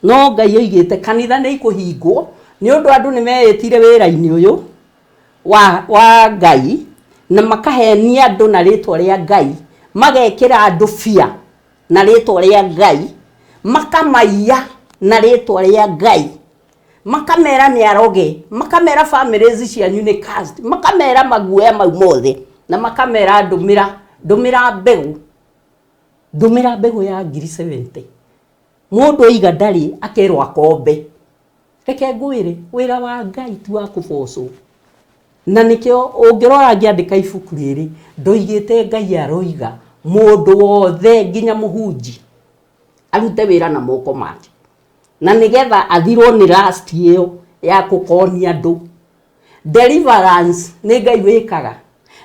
no Ngai oigite kanitha nĩ ikuhingwo nĩ ũndũ andũ nĩ meĩtire wĩra-inĩ ũyũ wa Ngai na makahenia andũ na rĩtwa rĩa Ngai magekĩra andũ fia na rĩtwa rĩa Ngai makamaiya na rĩtwa rĩa Ngai makamera nĩ aroge makamera families cianyu nĩ cast makamera maguoya mau mothe na makamera ndũmĩra mbegũ ya 70 mũndũ oiga ndarĩ akerwo akombe reke ngwĩre wĩra wa Ngai ti wa kũbocwo na nĩkĩo ũngĩrora ngĩandĩka ibuku rĩrĩ ndoigĩte Ngai aroiga mũndũ wothe nginya mũhunji arute wĩra na moko make na nĩgetha athirwo nĩ last ĩyo ya kũkonia andũ deliverance nĩ Ngai wĩkaga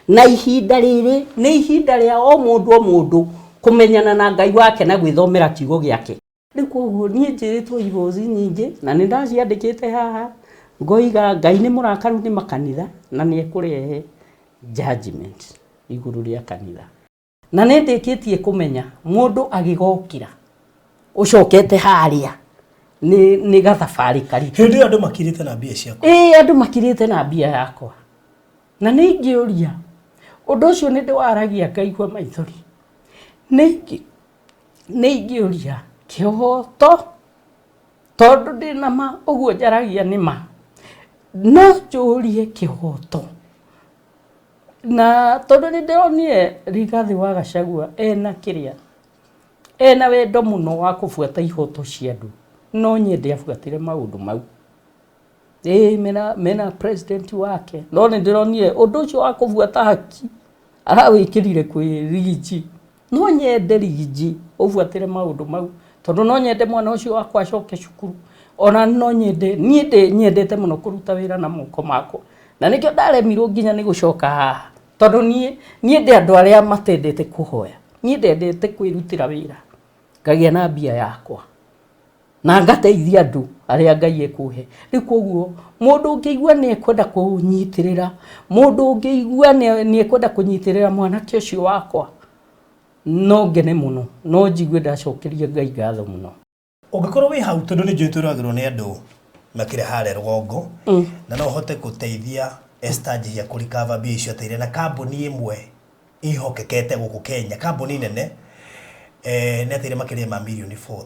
na ihinda rĩrĩ nĩ ihinda rĩa o mũndũ kũmenyana na Ngai wake na gwĩthomera kiugo gĩake rĩu koguo niĩ njĩrĩtwo ibozi nyingĩ na nĩ ndaciandĩkĩte haha ngoiga Ngai nĩ mũrakaru nĩ makanitha na nĩ ekũrehe judgment igũrũ rĩa kanitha na nĩ ndĩkĩtie kũmenya mũndũ agĩgokĩra ũcokete harĩa nĩ gathabarĩ karitũ hĩndĩ andũ makirĩte na mbia ciakwa andũ makirĩte na mbia yakwa na nĩ ingĩũria ũndũ ũcio nĩ ndĩwaragia ngaigua maithori nĩ ingĩũria kĩhoto tondũ ndĩna ma ũguo njaragia nĩ ma no njũrie kĩhoto na tondũ nĩ ndĩronire Rigathĩ wa Gachagua ena wendo mũno wa kũbuata ihoto cia andũ no nyende abuatire maũndũ mau mena president wake no nĩ ndĩronire ũndũ ũcio wa kũbuata haki arawĩkĩrire kwĩ rigi no nyende rigi ũbuatire maũndũ mau tondũ no nyende mwana ũcio wakwa acoke cukuru ona no nyendete mũno kũruta wĩra na moko makwa na nĩkĩo ndaremirwo nginya nĩ gũcoka haha tondũ niĩ ndĩ andũ arĩa matendete kũhoya niĩ ndendete kwĩrutĩra wĩra ngagĩa na mbia yakwa na ngateithia andũ arĩa Ngai ekũhe rĩu koguo mũndũ ũngĩigua nĩ ekwenda kũnyitĩrĩra mũndũ ũngĩigua nĩ ekwenda kũnyitĩrĩra mwanake ũcio wakwa no ngene mũno no njigue ndacokeria Ngai ngatho mũno ũngĩkorwo wĩ hau tondũ nĩ njũĩ tũragĩrwo nĩ andũ makĩrĩ harĩa rũgongo na no hote gũteithia Esther Njihia kũrikava mbia icio ateire na kambuni ĩmwe ihokekete gũkũ Kenya kambuni nene nĩ ateire makĩria ma milioni 40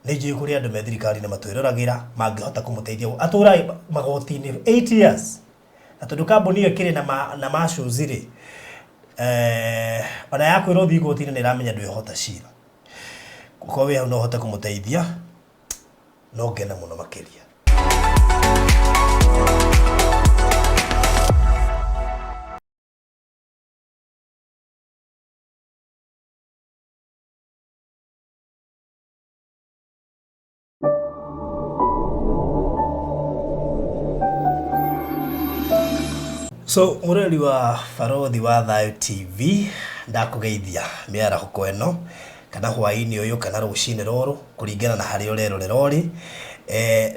nĩ njũĩ kũrĩ andũ me thirikari-inĩ matwĩroragĩra mangĩhota kũmũteithia atũra magoti-inĩ 8 years na tondũ kambuni ĩyo ĩkĩrĩ na macuzi-rĩ ona yakwĩrwo thiĩ igoti-inĩ nĩ ĩramenya ndwĩhota cira gũkorwo wĩ hau no hote kũmũteithia no ngena mũno makĩria so mureli wa Baruthi wa Thayu TV ndakugeithia mĩaraho ĩno kana hwaĩ-inĩ ũyũ kana rũcinĩ rũrũ kũringana na harĩa ũrerorera ũrĩ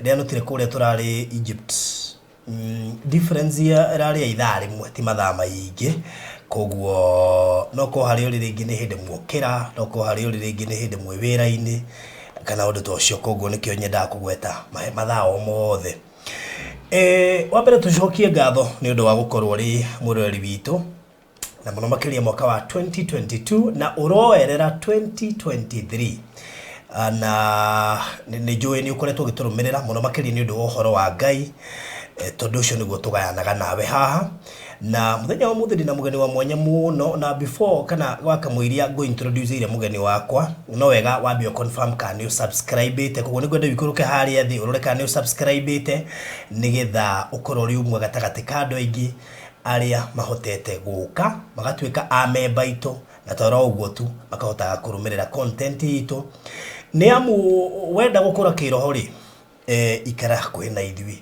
rĩa nũtire kũrĩa tũrarĩ Egypt difference ĩrarĩ ithaa rĩmwe ti mathaa maingĩ koguo no ko harĩa ũrĩ rĩngĩ nĩ hĩndĩ muokĩra no ko harĩa ũrĩ rĩngĩ nĩ hĩndĩ mwĩ wĩra-inĩ kana ũndũ ta ũcio koguo nĩkĩo nyendaga kũgweta mathaa o mothe wambere tucokie ngatho nĩ ũndũ wa gũkorwo rĩ mũrori witũ na mũno makĩria mwaka wa 2022 na ũroerera 2023 na nĩ njũĩ nĩ ũkoretwo ũgĩtũrũmĩrĩra mũno makĩria nĩ ũndũ wa ũhoro wa Ngai tondũ ũcio nĩguo tũgayanaga nawe haha na mũthenya wa mũthĩ ndĩna mũgeni wa mwanya mũno na before kana wakamũiria ngo introduce ire mũgeni wakwa no wega wambie confirm kana nĩ subscribe ite koguo nĩ gwenda wikũrũke harĩa thĩ ũrore kana nĩ subscribe ite nĩgetha ũkorwo uri umwe gatagatĩ ka andũ aingĩ arĩa mahotete gũka magatuĩka a member itũ na toro ũguo tu makahotaga kũrũmĩrĩra content itũ nĩ amu wenda gũkũra kĩroho rĩ ikara hakuhĩ na ithuĩ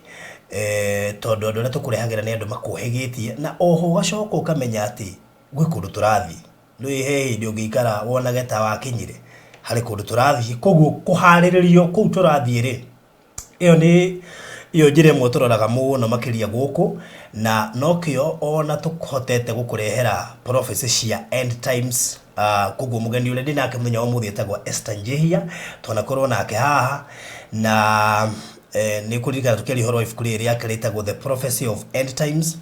tondũ andũ arĩa tũkũrehagĩra nĩ andũ makũhĩgĩtie na oho ũgacoka ũkamenya atĩ gwĩ kũndũ tũrathiĩ nĩ he hĩndĩ ũngĩikara wonage ta wakinyire harĩ kũndũ tũrathiĩ koguo kũharĩrĩrio kũu tũrathiĩ rĩ iyo njĩra ĩmwe tũroraga mũno makĩria gũkũ na nokĩo ona tũhotete gũkũrehera prophecy cia end times koguo mugeni ule ndi nake muthenya wa muthi etagwo Esther Njihia tunakorwo nake haha na ni kuririkana tukiri horo ifuku riri yake ritagwo The Prophecy of End Times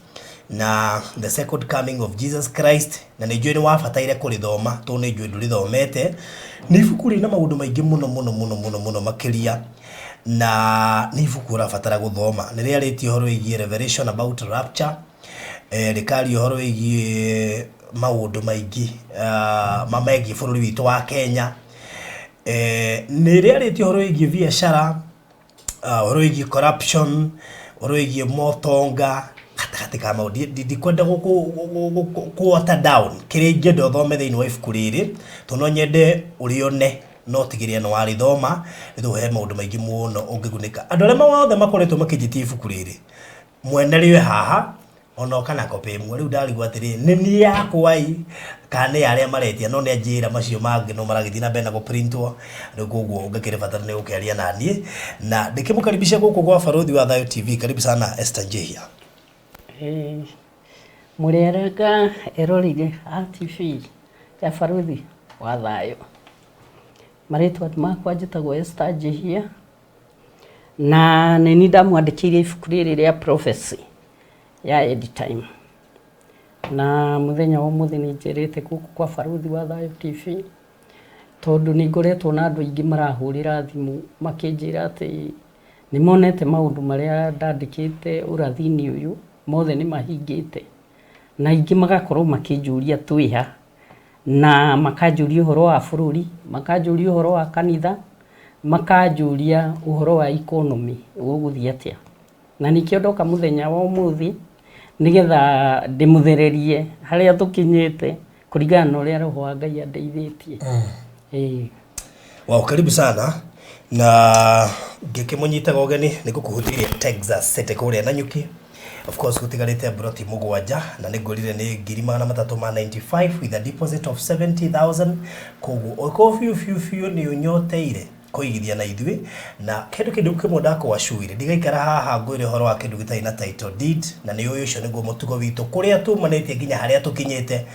na The Second Coming of Jesus Christ na ni njui ni wabataire kurithoma tu ni njui ndurithomete ni ifuku rina maundu maingi muno makiria na ni ifuku rabatara guthoma ni riarĩtie horo igie revelation about rapture rikari horo igie maundu maingi mamegi bururi witu wa Kenya ni riarĩtie horo igie biashara horo igie corruption horo igie motonga katika maudi ndikwenda ku water down kiri ngendo thome thiini wa ifuku riri tuno nyende urione no tigiria no wari thoma nithuhe maundu maingi muno ungigunika andu aria mawothe makoretwo makijitie ifuku riri mweneriwe haha ono kana kope mwe riu ndarigwa atiri ni ni yakwai kana aria maretia no ni ajira macio mangi no maragithina bena go printwo riu koguo ungekire batara ni ukeria nani na ndikimukaribisha guku gwa Baruthi wa Thayu TV. Karibu sana Esther Njihia. Murerega erorire TV ya Baruthi wa Thayu. Maretwa makwa njitagwo Esther Njihia na nini ndamwandikiire ibuku riri ria Prophecy ya End Time na muthenya wa muthi ni njerete guku kwa Baruthi wa Thayu TV tondu ni ngoretwo na andu aingi marahurira thimu makinjira ati ni monete maundu maria ndandikite urathini uyu mothe ni mahingite na ingi magakorwo makinjuria twiha na makanjuria uhoro wa bururi makanjuria uhoro wa kanitha makanjuria uhoro wa economy uguthii atia na nikio ndoka muthenya wa umuthi nigetha ndimuthererie haria tukinyite kuringana na uria roho wa Ngai andeithitie. Wow, karibu sana na ngikimunyita gogeni nigukuhutiria Texas City kuria na nyuki. Of course gutigarite Baruthi mugwanja na nigurire ni 395 with a deposit of 70,000 koguo oko fiu ni unyoteire kuigithia na ithui na kindu kimwe ndako washuire ndigaikara haha ngwire horo wa kindu gitai na title deed na ni uyu ucio niguo mutugo witu kuria tumanetie nginya haria tukinyite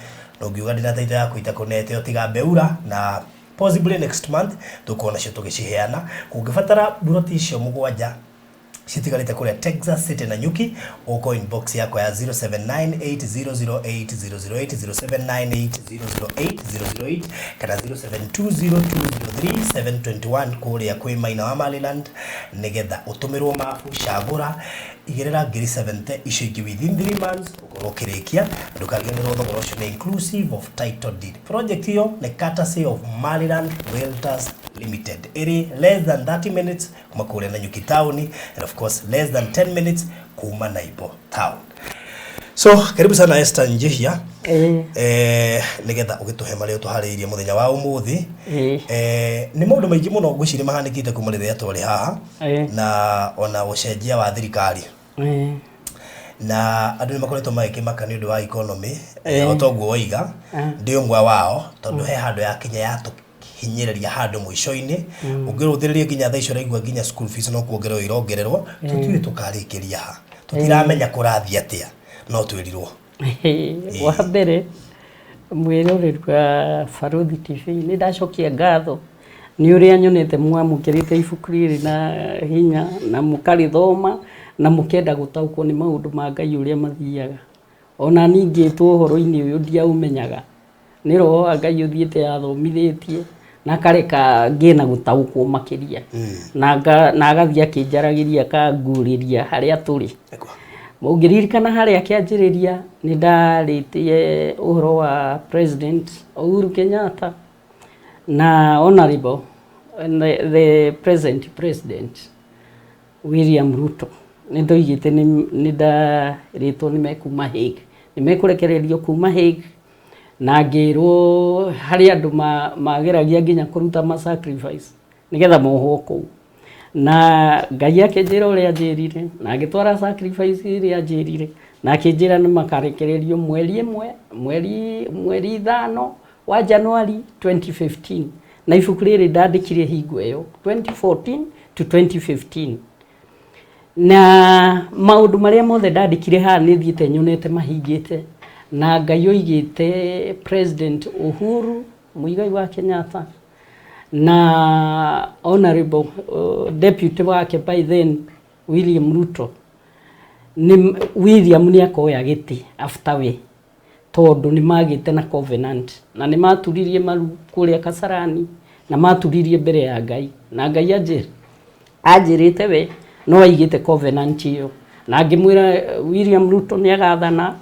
no ngiuga ndina title yaku itakonete otiga beura na possibly next month tukona cio tugiciheana kungibatara Baruthi icio mugwanja citigarite kuria Texas City na nyuki uko inbox yako ya 0798008008 0798008008 kana 0720203721 kuria kwi maina wa Maryland nigetha utumirwo mafu shagura igirira 70 icio ingi within 3 months ukorwo kirikia ndukagenderwo thogora ucio ni inclusive of title deed. Project hiyo ni courtesy of Maryland Realtors Limited. Iri less than 30 minutes kuma kuria na nyuki town and of course less than 10 minutes kuma Naibo town. So karibu sana Esther Njihia. Nigetha ugituhe mario tuhariirie muthenya wa umuthi. Ni maundu maingi muno ngwiciri mahandikite kuma riria twari haha na ona ucenjia wa thirikari. Na andu ni makoretwo magikimaka ni undu wa economy otoguo oiga ndi umwe wao tondu he handu ya Kenya yatu hinyiriria handu mwisho-ini ungiruthiriria nginya tha icio raigua nginya school fees no kuongererwo irongererwo tutire tukarikiria ha tutiramenya kurathia atia no twirirwo wa mbere mwiroreri wa Baruthi TV ni ndacokia ngatho ni uria nyonete mwamukirite ibuku riri na hinya na mukarithoma na mukenda gutaukwo ni maundu ma Ngai uria mathiaga ona ningi tuhoro-ini uyu ndiaumenyaga ni roho wa Ngai uthiite athomithitie na kareka ngina gutaukwo makiria na agathia akinjaragiria kanguriria haria turi mungiririkana haria kianjiriria ni ndaritie uhoro wa President Uhuru Kenyatta na honorable the present president William Ruto nindoigite ni ndaritwo ni mekuma Hague ni mekurekererio kuma Hague na ngirwo hari andu mageragia nginya kuruta ma sacrifice nigetha mohwo ku na Ngai akinjira uria njirire na agitwara sacrifice iria njirire na akinjira ni makarekererio mweri 5 wa January 2015 na ibuku riri ndandikire hingo iyo 2014 to 2015 na maundu maria mothe ndandikire ha ni thiete nyonete mahingite na Ngai oigite President Uhuru Muigai wa Kenyatta na honorable deputy wake by then William Ruto ni William ni akoya giti after we tondu ni magite na covenant na ni maturirie maru kuria Kasarani na maturirie mbere ya Ngai na Ngai ajirite we no aigite covenant iyo na ngimwira William Ruto ni agathana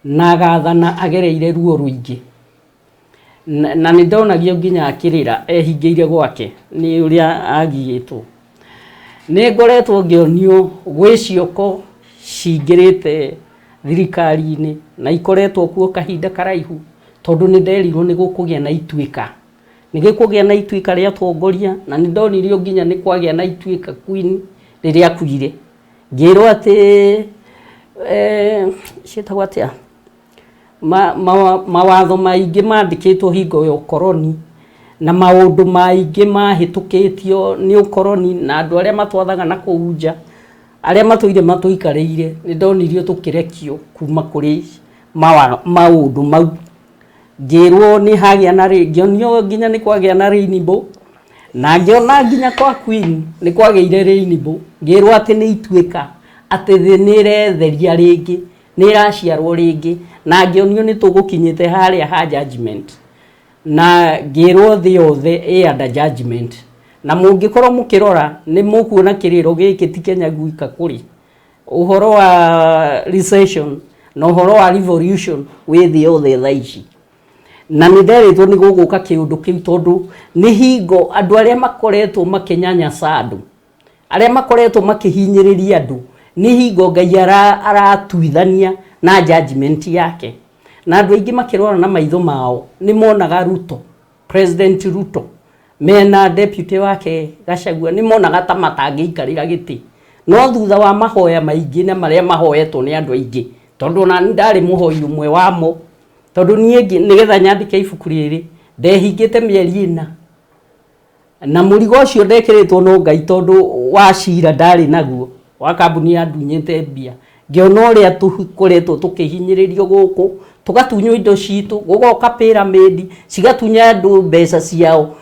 na agathana agereire ruo ruingi na ni ndonagio nginya akirira ehingeire gwake ni uria agiyitwo ni ngoretwo ngionio gwicioko cingirite thirikari-ini na ikoretwo kuo kahinda karaihu tondu ni nderirwo ni gukugia na ituika ni gikugia na ituika ria tongoria na ni ndonirio nginya ni kwagia na ituika queen riria kuire ngirwo ati shitagwa atia mawatho maingi mandikitwo hingo ya ukoroni na maundu maingi mahitukitio ni ukoroni na andu aria matwathaga na kuunja aria matuire matuikariire ni ndonirio tukirekio kuma kuri maundu mau ngirwo ni hagia na ngionio nginya ni kwagia na rainbow na ngiona nginya kwa queen ni kwageire rainbow ngirwo ati ni ituika ati thi ni retheria ringi ni raciarwo ringi na ngionio ni tugukinyite haria ha judgment na ngirwo thi yothe under judgment na mungikorwo mukirora ni mukuona kiriro giki ti Kenya guika kuri uhoro wa recession na uhoro wa revolution with the other thaici na ni nderitwo ni guguka kiundu kiu tondu ni hingo andu aria makoretwo makinyanya sandu aria makoretwo makihinyiriria andu ni hingo Ngai aratuithania na judgment yake na andu aingi makirora na maitho mao ni monaga Ruto President Ruto mena deputy wake Gachagua ni monaga ta matangiikarira giti no thutha wa mahoya maingi na maria mahoyetwo ni andu aingi tondu na ndari muhoi umwe wamo tondu niĩ nigetha nyandike ibuku riri ndehingite mieri ina na murigo ucio ndekiritwo no Ngai tondu wa cira ndari naguo wa kambuni ya ndunyite mbia ngiona uria tukoretwo tukihinyiririo guku tugatunyo indo citu gugoka pyramid cigatunya andu mbeca ciao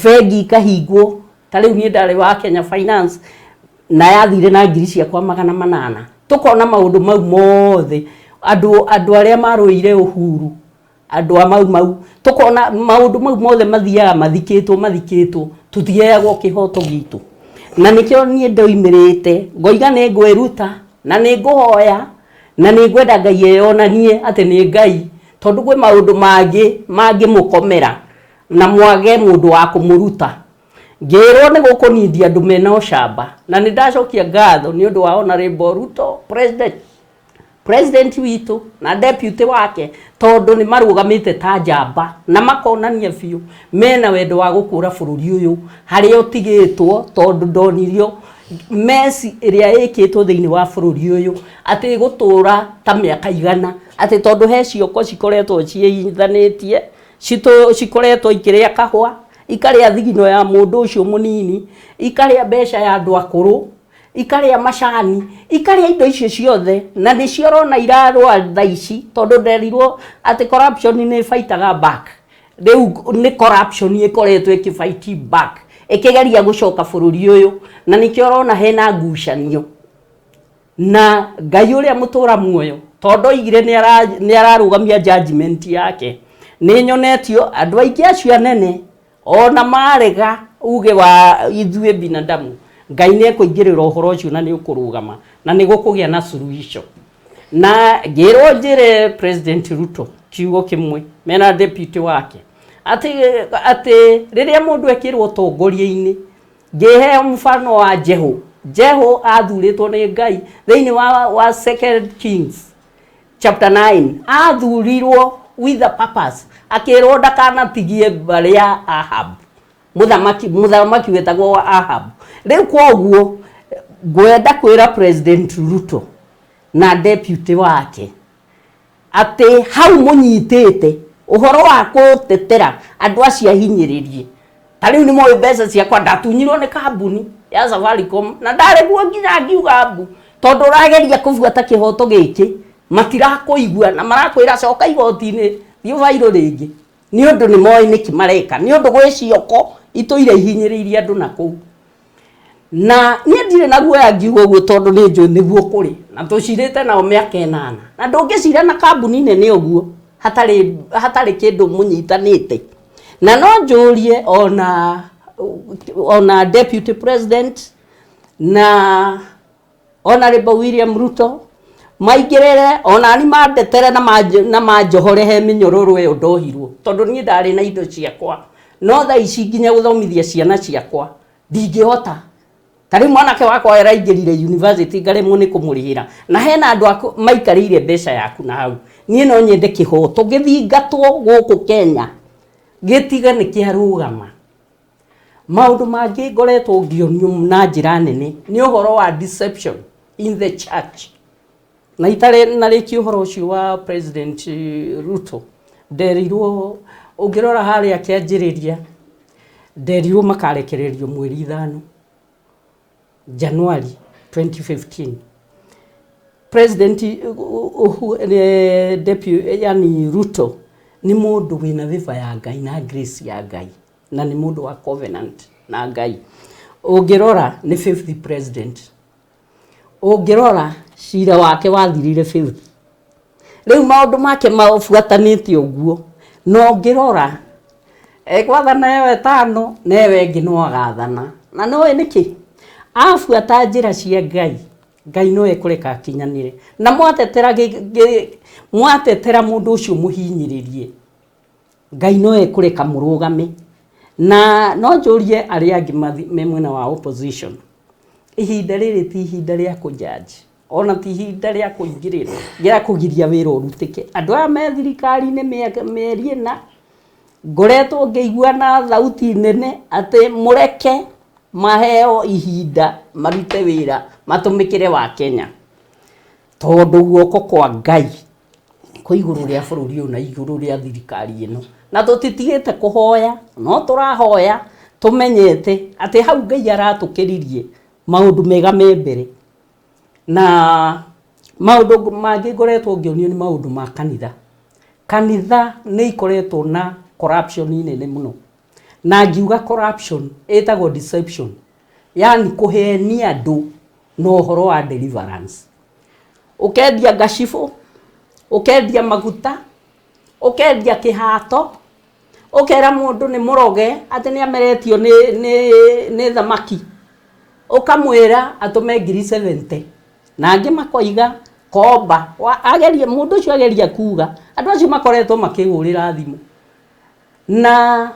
bengi kahingwo tariu ni ndari wa Kenya Finance na yathire na ngiri cia kwa 800 tukona maundu mau mothe andu aria maruire uhuru andu mau tukona maundu mau mothe mathiaga mathikitwo tuthiagwo kihoto gitu na nikio nie ndoimirite ngoiga ni ngweruta na ni nguhoya na ni ngwenda Ngai eyonanie ati ni Ngai tondu gwe maundu mangi mukomera na mwage mundu wa kumuruta ngirwo ni gukunindia andu mena ucamba na ni ndacokia ngatho ni undu wa honorable Ruto president witu na deputy wake tondu ni marugamite ta njamba na makonania biu mena wendo wa gukura bururi uyu haria utigitwo tondu ndonirio mesi iria ikitwo thiini wa bururi uyu ati gutura ta miaka igana ati tondu he cioko cikoretwo ciithanitie cikoretwo ikiria kahwa ikaria thigino ya mundu ucio munini ikaria mbeca ya andu akuru ikaria macani ikaria indo icio ciothe na ni ciorona irarwa thaici tondu nderirwo ati corruption ni fightaga back riu ni corruption ikoretwo ikifight back ikigeria gucoka bururi uyu na nikio rona hena ngucanio na Ngai uria mutura muoyo tondu igire ni ararugamia judgment yake ni nyonetio andu aingi acio anene ona marega uge wa ithue binadamu Ngai ni ekuingirira uhoro ucio na ni ukurugama na ni gukugia na suluhisho na ngirwo njire President Ruto kiugo kimwe mena deputy wake ati riria mundu ekirwo tongoria-ini ngihe mfano wa Jeho athuritwo ni Ngai thiini wa 2 Kings chapter 9 athurirwo with a purpose akirwo ndakanatigie baria Ahab muthamaki wetagwo Ahab riu koguo ngwenda kwira President Ruto na deputy wake ati hau munyitite uhoro wa kutetera andu acia hinyiririe tariu ni moyo mbeca ciakwa ndatunyirwo ni kambuni ya Safaricom na ndare guo nginya ngiuga mbu tondu rageria kubuata kihoto giki matirakuigua na marakwira coka igoti-ini thiu vairo ringi ni undu ni moi niki mareka ni undu gwi cioko ituire ihinyiririe andu na kuu na nie ndire na guoya ngiuga uguo tondu ni nju niguo kuri na tucirite nao miaka 8 na ndungicira na kambuni nene uguo hatari kindu munyitanite na no njurie ona deputy president na Honorable William Ruto maigirere ona ni mandetere na manjohore he minyororo yo ndohirwo tondu ni ndari na indo ciakwa no tha ici nginya guthomithia ciana ciakwa ndingihota tari mwanake wakwa eraingirire university ngaremwo ni kumurihira na hena andu maikarire mbeca yaku na hau nie no nyende kihoto githingatwo guku Kenya gitiga ni kiarugama maundu mangi ngoretwo ngionio na njira nene ni uhoro wa deception in the church na itare nariki uhoro ucio wa President Ruto nderirwo ungirora haria kianjiriria nderirwo makarekererio mweri 5 January 2015 President deputy yani Ruto ni mundu wina viva ya Ngai na grace ya Ngai na ni mundu wa covenant na Ngai ungirora ni 50th president ungirora cira wake wathirire 50 riu maundu make mafuatanite uguo no ngirora gwathana ewe 5 na ewe ngi no agathana na no niki afuata njira cia Ngai Ngai no ekureka kinyanire na mwatetera mundu ucio muhinyiririe Ngai no ekureka murugame na no njurie aria angi memwena wa opposition ihinda riri ti ihinda ria kujaji ona ti ihinda ria kuingirira gira kugiria wira urutike andu aya me thirikari-ini mieri na ngoretwo ngeigua na thauti nene ati mureke maheo ihinda marute wira matumikire wa Kenya tondu guoko kwa Ngai ko iguru ria bururi na iguru ria thirikari ino na tutitigite kuhoya no turahoya tumenyete ati hau Ngai aratukiririe maundu mega membere na maundu mangi ngoretwo ngionio ni maundu ma kanitha ni ikoretwo na corruption nene muno na ngiuga corruption etagwo deception yani kuhenia andu no horo wa deliverance ukendia gashifu ukendia maguta ukendia kihato ukera mundu ni muroge ati ni ameretio ni thamaki ukamwira atume 70 na angi makoiga komba ageria mundu ucio ageria kuga andu acio makoretwo makigurira thimu na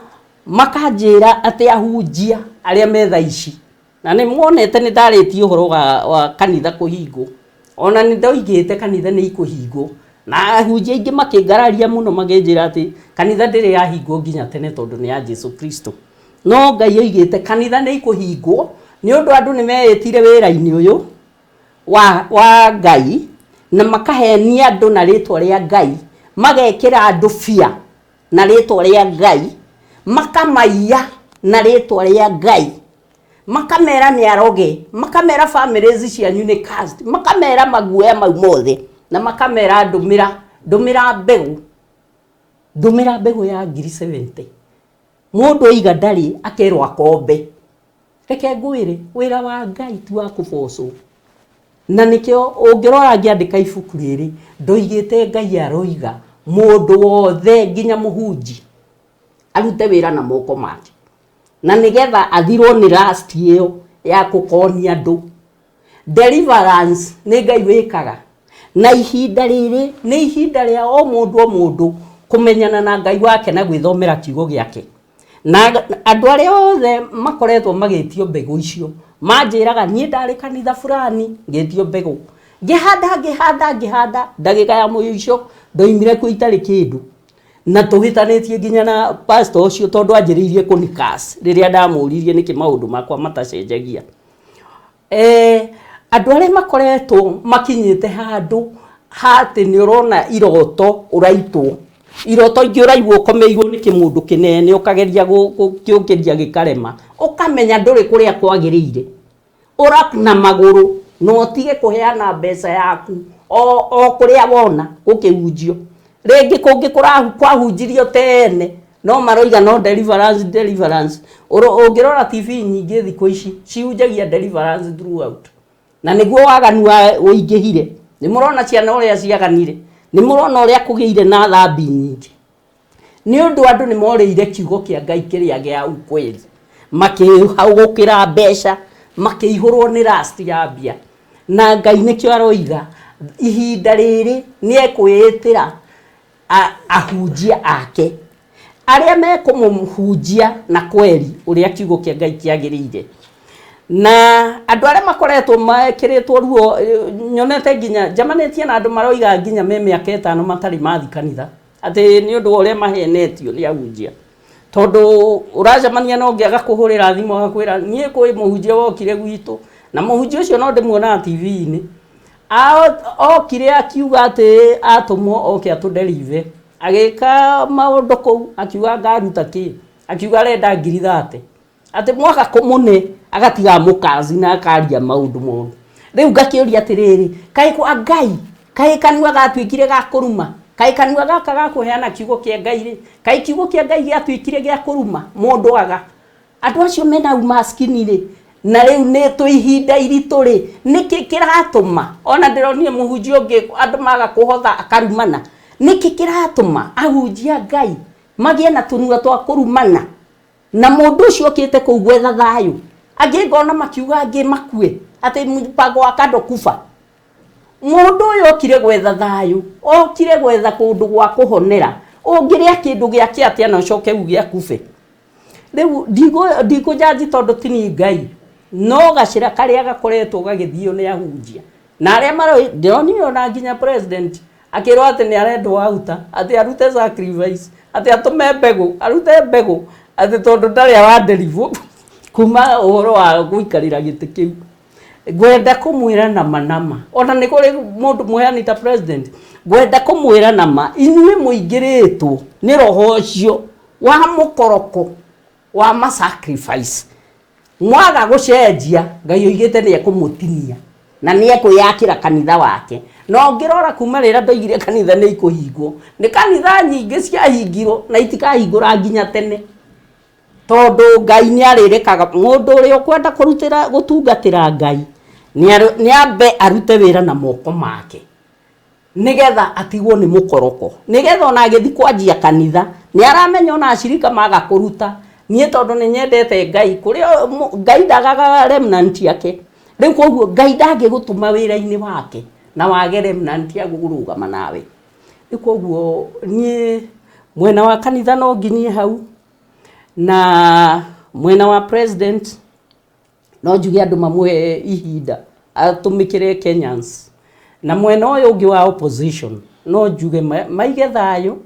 makanjira ati ahunjia aria metha ici na ni muonete ni ndareti uhoro wa kanitha kuhingo ona ni ndoigite kanitha ni ikuhingo na ahunjia ingi makingararia muno magenjira ati kanitha ndiri yahingo nginya tene tondu ni ya Jesu Kristo no Ngai oigite kanitha ni ikuhingo ni undu andu ni meetire wira-ini uyu wa Ngai na makahenia andu na ritwa ria Ngai magekira andu fia na ritwa ria Ngai makamaiya na ritwa ria Ngai makamera ni aroge makamera families cianyu ni cast makamera maguoya mau mothe na makamera ndumira mbegu ya 70 mundu oiga ndari akerwa kombe reke ngwire wira wa Ngai tu wa kuboco na nikio ungirora ngiandika ibuku riri ndoigite Ngai aroiga mundu wothe nginya muhunji arute wira na moko make na nigetha athirwo ni last iyo ya kukonia andu deliverance ni Ngai wikaga na ihinda riri ni ihinda ria o mundu kumenyana na Ngai wake na gwithomera kiugo giake na andu aria othe makoretwo magitio mbegu icio manjiraga nie ndari kanitha fulani ngitio mbegu ngihanda ndagika ya muyo icio ndoimire ku itari kindu na tuhitanitie nginya na pastor ucio tondu anjiriirie kunikas riria ndamuririe niki maundu makwa matacenjagia andu aria makoretwo makinyite handu hati ni urona iroto uraitwo iroto ingi uraigwo komeirwo ni kimundu kinene ukageria gukiungiria gikarema ukamenya nduri kuria kwagirire urakuna maguru no tige kuheana mbeca yaku o kuria wona ukihunjio ringi kungi kwahunjirio tene no maroiga no deliverance ungirora TV nyingi thiko ici ciunjagia deliverance throughout na niguo waganu uingihire ni murona ciana uria ciaganire ni murona uria kugiire na thambi nyingi ni undu andu ni moreire kiugo kia Ngai kiria gia ukweli makihagukira mbeca makihurwo ni rust ya mbia na Ngai nikio aroiga ihinda riri ni ekwitira ahunjia ake aria mekumuhunjia na kweli uria kiugo kia Ngai kiagirire na andu aria makoretwo makiritwo ruo nyonete nginya jamanetie na andu maroiga nginya miaka 5 matari mathi kanitha ati ni undu uria mahenetio ni ahunjia tondu urajamania no ngiaga kuhurira thimu agakwira nie kwi muhunjia wokire gwitu na muhunjia ucio no ndimuona TV-ini okire akiuga ati atumwo oke atudelive agika maundu kou akiuga ngaruta ki akiuga renda 30 ati mwaka kumune agatiga mukazi na akaria maundu moru riu ngakiuria atiriri kai kwa Ngai kai kanua gatwikire ga kuruma kai kanua gaka gakuheana kiugo kia Ngai ri kai kiugo kia Ngai giatwikire gia kuruma mundu aga andu acio mena umaskini ri na riu ne tu ihinda iritu ri niki kiratuma ona ndironire muhunjia ungi andu maga kuhotha akarumana niki kiratuma ahunjia Ngai magie na tunua twa kurumana na mundu ucio okite kugwetha thayu angi ngona makiuga angi makue ati mpango wa kando kufa mundu uyu okire gwetha thayu okire gwetha kundu gwa kuhonera ungiria kindu giake atia na coke ugia kufe riu ndigo jaji tondu tini Ngai no gacira karia gakoretwo gagithio ni ahunjia na aria maro ndionio na nginya president akirwo ati ni arendwo auta ati arute sacrifice ati atume mbegu arute mbegu ati tondu ndari wa deliver kuma uhoro wa guikarira giti kiu gwenda kumwira na manama ona ni kuri mundu muheani ta president gwenda kumwira nama inyuĩ muingiritwo ni roho ucio wa mukoroko wa ma sacrifice mwaga gucenjia Ngai oigite ni ekumutinia na ni ekuyakira kanitha wake no ngirora kuma rira ndoigire kanitha ni ikuhingwo ni kanitha nyingi ciahingirwo na itikahingura nginya tene tondu Ngai ni aririkaga mundu uria ukwenda kurutira gutungatira Ngai ni ambe arute wira na moko make nigetha atigwo ni mukoroko nigetha ona agithi kwanjia kanitha ni aramenya ona ashirika maga kuruta nie tondu ni nyendete Ngai kuri Ngai ndagaga remnant yake riu koguo Ngai ndangi gutuma wira-ini wake na wage remnant ya gurugama nawe riu koguo nie mwena wa kanitha no nginyie hau na mwena wa president no njuge andu mamwe ihinda atumikire Kenyans na mwena uyu ungi wa opposition no njuge maige thayu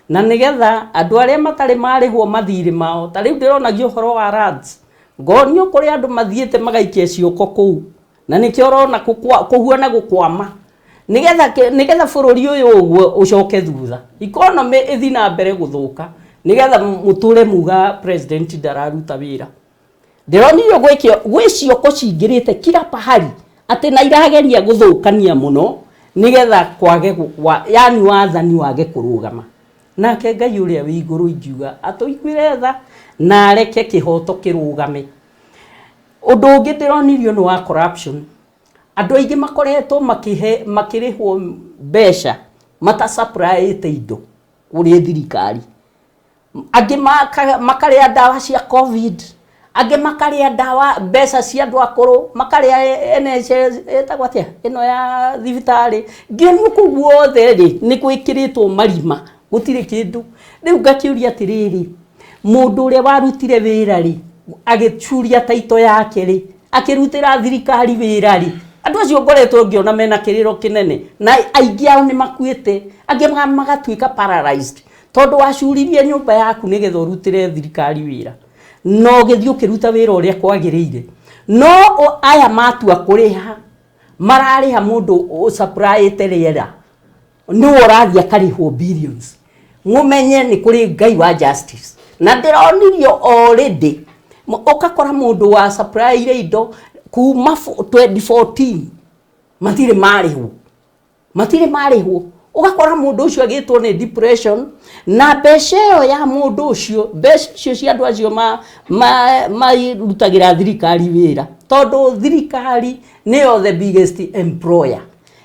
na nigetha andu aria matari marihwo mathiri mao ta riu ndirona gihoro wa rads ngonio kuri andu mathiete magaikia cioko kuu na nikio rona kuhuana gukwama nigetha bururi uyu uguo ucoke thutha economy ithina mbere guthuka nigetha muture muga president ndararuta wira ndironio gwi cioko cingirite kila pahali ati na irageria guthukania muno nigetha kwage yani wathani wage kurugama nake Ngai uria wi iguru ingiuga atuiguire tha na areke kihoto kirugame undu ungi ndironirio ni wa corruption andu aingi makoretwo makirihwo mbeca mata supply ite indo kuri thirikari angi makaria dawa cia covid angi makaria dawa mbeca cia andu akuru makaria NHS etagwatia ino ya thibitari ngenu kuguothe ri ni kwikiritwo marima gutire kindu riu ngakiuria atiriri mundu uria warutire wira ri agichuria taito yake ri akirutira thirikari wira ri andu acio ngoretwo ngiona mena kiriro kinene na aingi ao ni makuite angi magatuika paralyzed tondu wacuririe nyumba yaku nigetha urutire thirikari wira no githio kiruta wira uria kwagirire no aya matua kuriha marariha mundu supply terera ni urathia karihwo billions mumenye ni kuri Ngai wa justice na ndironirio already ukakora mundu wa supply indo kuma 2014 mathire marihwo matire marihwo ugakora mundu ucio agitwo ni depression na beseo ya mundu ucio beseo cia andu acio rutagira thirikari wira tondu thirikari niyo the biggest employer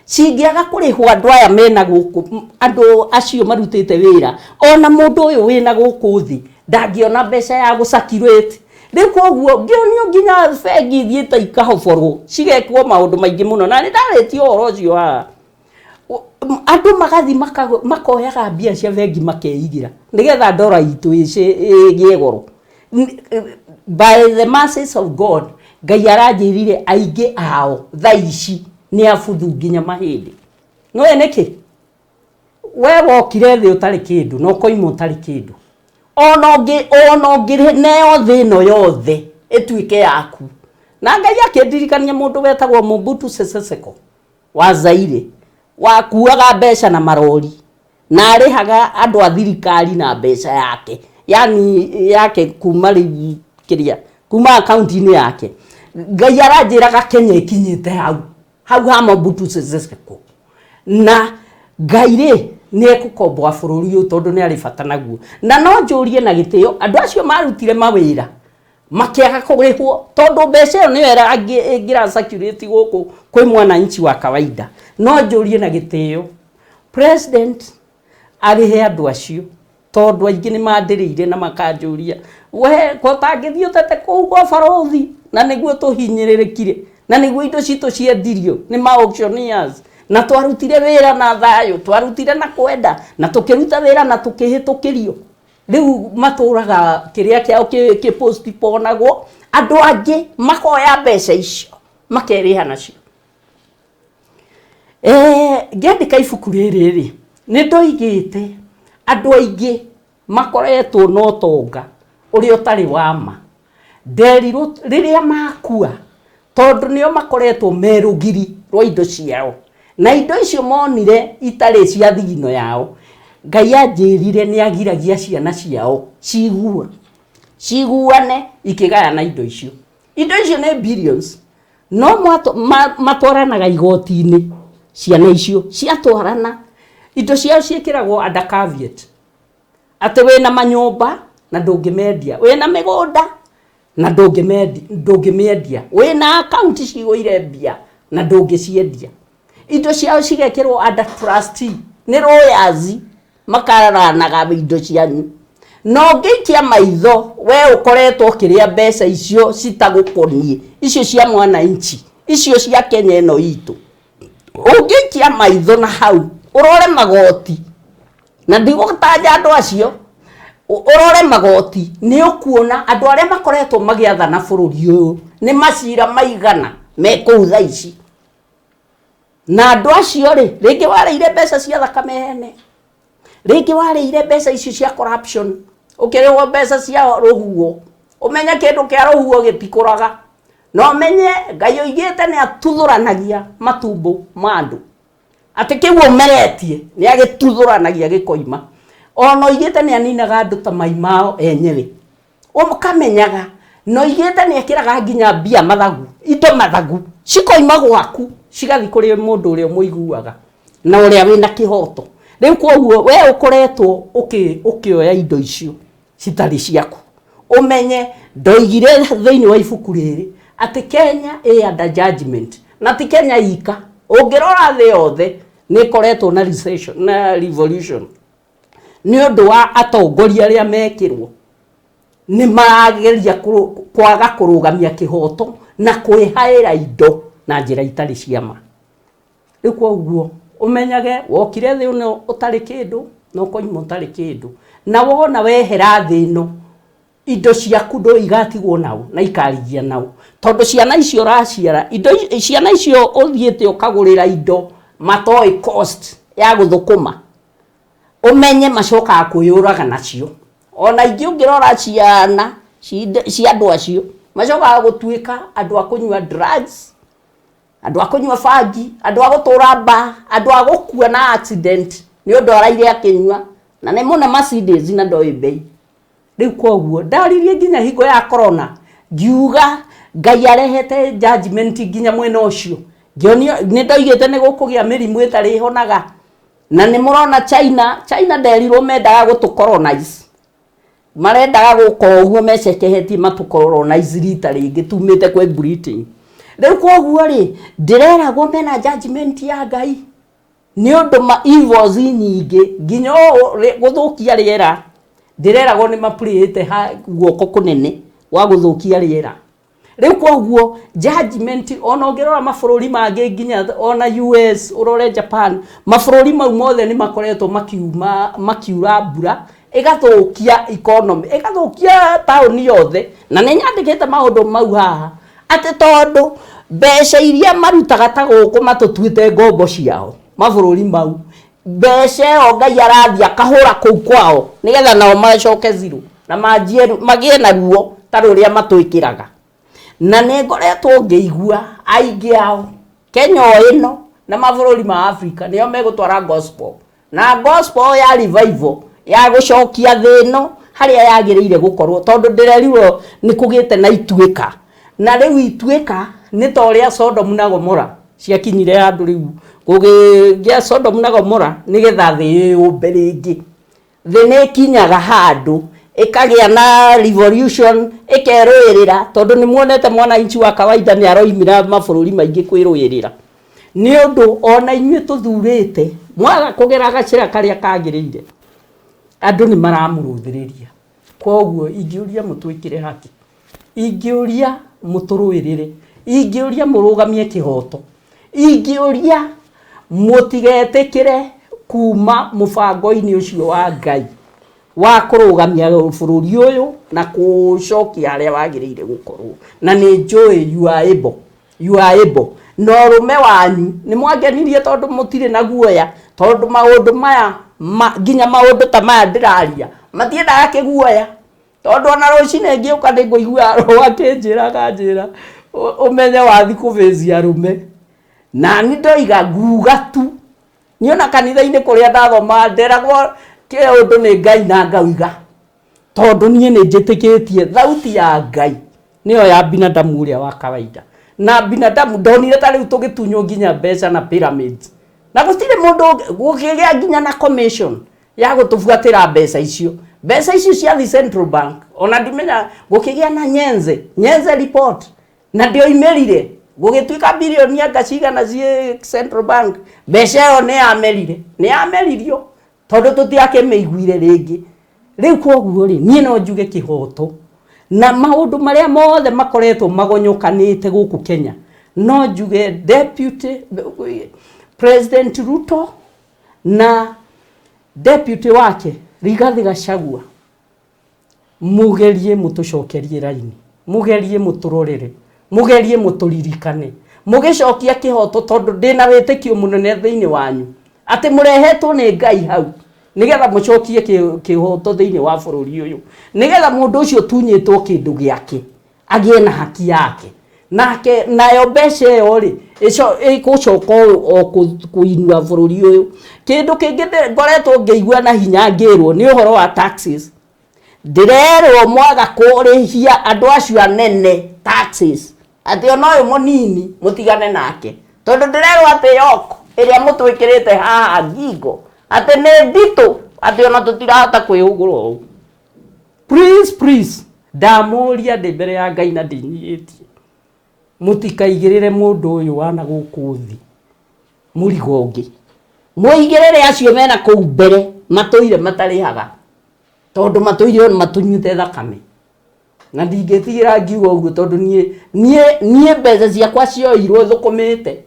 cingiaga kurihwo andu aya mena guku andu acio marutite wira ona mundu uyu wina guku thi ndangiona mbeca ya gucakirate riu koguo ngionio nginya bengi thiete ikahoborwo cigekwo maundu maingi muno na ni ndareti uhoro ucio andu magathi makoyaga mbia cia bengi makeigira nigetha ndora itu igie goro by the masses of God Ngai aranjirire aingi ao thaici ni abuthu nginya mahindi no eneke we wokire thi utari kindu no koimo utari kindu ono ngire neo thino yothe etuike yaku na Ngai akendirikania mundu wetagwo Mobutu Sese Seko wa Zaire wakuaga mbeca na marori na arihaga andu a thirikari na mbeca yake yani yake kuma kiria kuma account-ini yake Ngai aranjiraga Kenya ikinyite hau ha Mobutu Sese Seko na Ngai ni ekukomboa bururi uyu tondu ni ari bata naguo na no njurie na gitio andu acio marutire mawira makiaga kurihwo tondu mbeca ni era angira security guku kwi mwananchi wa kawaida no njurie na gitio president arihe andu acio tondu aingi ni mandirire na makanjuria we kotangithio tete kuugo Baruthi na niguo tuhinyirirekire na niguo indo citu ciendirio ni ma auctioneers na twarutire wira na Thayu twarutire na kwenda na tukiruta wira na tukihitukirio riu maturaga kiria kiao ki postponagwo andu angi makoya mbeca icio makeriha nacio ngĩandĩka ibuku rĩrĩ nĩ ndoigĩte andũ aingĩ makoretwo no tonga ũrĩa ũtarĩ wama nderirwo rĩrĩa makua tondũ nĩo makoretwo merũgiri rwa indo ciao na indo icio monire itarĩ cia thigino yao Ngai anjĩrire nĩ agiragia ciana ciao ciguane ikigayana indo icio nĩ billions no matwaranaga igoti-inĩ ciana icio ciatwarana indo ciao ciĩkĩragwo under caveat atĩ wĩna manyũmba na ndũngĩmendia wĩna mĩgũnda na ndũngĩmendia wĩna account cigũire mbia na ndũngĩciendia indo ciao cigekĩrwo under trustee nĩ lawyers makararanaga indo cianyu no ngĩikia maitho we ũkoretwo kĩrĩa mbeca icio citagũkonie icio cia mwananchi icio cia Kenya ĩno itũ ũngĩikia maitho na hau ũrore magoti na ndigũtanja andũ acio ũrore magoti nĩ ũkuona andũ arĩa makoretwo magĩathana bũrũri ũyũ nĩ macira maigana mekũu thaa ici na andũ acio rĩngĩ warĩire mbeca cia thakame hene rĩngĩ warĩire mbeca icio cia corruption ũkĩrĩhwo mbeca cia rũhuo ũmenye kĩndũ kĩa rũhuo gĩtikũraga no menye Ngai oigĩte nĩ atuthũranagia matumbo ma andũ atĩ kĩu ũmeretie nĩ agĩtuthũranagia gĩkoima ona oigĩte nĩ aninaga andũ ta mai mao enyewe ũkamenyaga no oigĩte nĩ ekĩraga nginya mbia mathagu indo mathagu cikoima gwaku cigathi kũrĩ mũndũ ũrĩa mũiguaga na ũrĩa wĩna kĩhoto rĩu koguo we ũkoretwo ũkĩoya indo icio citarĩ ciaku ũmenye ndoigire thĩinĩ wa ibuku rĩrĩ atĩ Kenya ĩ under judgment na ti Kenya ika ũngĩrora thĩ yothe nĩ ĩkoretwo na recession na revolution nĩ ũndũ wa atongoria arĩa mekĩrwo nĩ marageria kwaga kũrũgamia kĩhoto na kwĩhaĩra indo na njĩra itarĩ ciama rĩu koguo umenyage wokire thĩ ĩno ũtarĩ kĩndũ no koima ũtarĩ kĩndũ na wona wehera thĩ ĩno indo ciaku ndo igatigwo nao na ikarigia nao tondu ciana icio raciara indo ciana icio uthiĩte ukagũrĩra indo matoi cost ya guthukuma umenye macoka kwĩyũraga nacio ona ingĩ ũngĩrora ciana cia andũ acio macoka gũtuĩka andũ a kũnyua drugs andũ a kũnyua bangi andũ a gũtũra mba andũ a gũkua na accident nĩ ũndũ araire akĩnyua na nĩ mũne Mercedes na ndoĩ bei rĩu koguo ndaririe nginya hingo ya corona ngiuga Ngai arehete judgment nginya mwena ũcio ngionio ni ndoigite ni gukugia mirimu itari honaga na ni murona China nderirwo mendaga gutu colonize marendaga guko uguo mecekehetie matu colonize rita ringi tumite kwe Britain riu koguo ri ndireragwo mena judgment ya Ngai ni undu ma evils nyingi nginya guthukia riera ndireragwo ni mapurite ha guoko kunene wa guthukia riera riu koguo judgment ona ngirora mabururi mangi nginya ona US urore Japan mabururi mau mothe ni makoretwo makiura mbura igathukia economy igathukia tauni yothe na ni nyandikite maundu mau haha ati tondu mbeca iria marutaga ta guku matutuite ngombo ciao mabururi mau mbeca o Ngai arathi akahura kuu kwao nigetha nao macoke zero na magie na ruo ta ruria matuikiraga na ne ngoretwo ngeigua aingi ao Kenya ino na mabururi ma Africa nio megutwara gospel na gospel ya revival ya gucokia thino haria yagiriire gukorwo tondu ndirerirwo ni kugite na ituika na riu ituika ni toria Sodom na Gomora ciakinyire andu riu kugia Sodom na Gomora nigetha thi yumbe ringi thi ni kinyaga handu ikagia na revolution ikeruirira tondu ni muonete mwana inchi wa kawaida ni aroimira mabururi maingi kwiruirira ni undu ona inyue tuthurite mwaga kugera gacira karia kagiriire andu ni maramuruthiriria koguo ingiuria mutwikire haki ingiuria muturuirire ingiuria murugamie kihoto ingiuria mutigetekire kuma mubango-ini ucio wa Ngai wa kurugamia bururi uyu na kucokia aria wagiriire gukorwo na ni njui you are able no rume wanyu ni mwangenirie tondu mutire na guoya tondu maundu maya nginya maundu ta maya ndiraria matiendaga kiguoya tondu ona rucine ngiuka ndiguigua roho akinjira umenye wathi kuvezia rume na ni ndoiga nguga tu niona kanitha-ini kuria ndathoma nderagwo ke undu ni Ngai na ngauiga tondu nie ni njitikitie thauti ya Ngai niyo ya binadamu uria wa kawaida na binadamu ndonire ta riu tugitunyo nginya mbeca na pyramids na gutire mundu gukigia nginya na commission ya gutubuatira mbeca icio cia the central bank ona ndimenya gukigia na nyenze report na ndio imerire gugituika bilioni ngaciga na cie central bank mbeca yo ni ameririo tondu tutiake meiguire ringi riu koguo ri nie no njuge kihoto na maundu maria mothe makoretwo magonyukanite guku Kenya no njuge deputy president Ruto na deputy wake Rigathi Gachagua mugerie mutucokerie raini mugerie muturorere mugerie muturirikane mugicokia kihoto tondu ndina witikio munene thiini wanyu ati murehetwo ni Ngai hau nigetha mucokie kihoto thiini wa bururi uyu nigetha mundu ucio tunyitwo kindu giake agie na haki yake nake nayo mbeca yo ri igucoka o kuinua bururi uyu kindu kingi ngoretwo ngeigua na hinya ngirwo ni uhoro wa taxes ndirerwo mwaga kurihia andu acio anene taxes ati ona uyu munini mutigane nake tondu ndirerwo ati yoko iria mutwikirite haha ngingo ati ni ndito ati ona tutirahota kwihugura please ndamuria ndi mbere ya Ngai na ndinyitie mutikaigirire mundu uyu wana guku thi murigo ungi muigirire acio mena kuu mbere matuire matarihaga tondu matuire matunyute thakame na ndingitigira ngiuga uguo tondu nie mbeca ciakwa cioirwo thukumite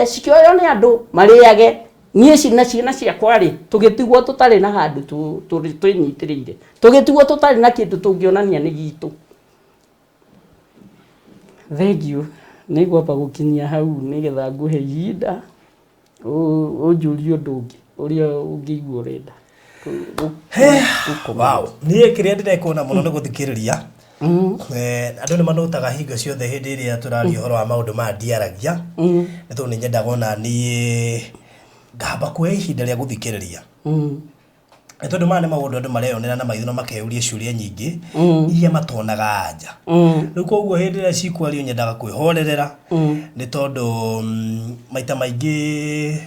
cikioyo ni andu mariage nie ciana ciakwa ri tugitigwo tutari na handu twinyitirire tugitigwo tutari na kindu tungionania ni gitu thank you nigwamba gukinyia hau nigetha nguhe ihinda unjurie undu ungi uria ungiigua urenda wow nie kiria ndirekona muno ni guthikiriria andu ni manutaga hingo ciothe hindi iria turaria horo wa maundu ma ndiaragia ni tu ni nyendaga ona ni ngamba kuhe ihinda ria guthikiriria tondu mane maundu andu mareyonera na maitho na makeyuria ciuria nyingi iria matonaga anja riu koguo hindi ria cikwario nyendaga kwihorerera ni tondu maita maingi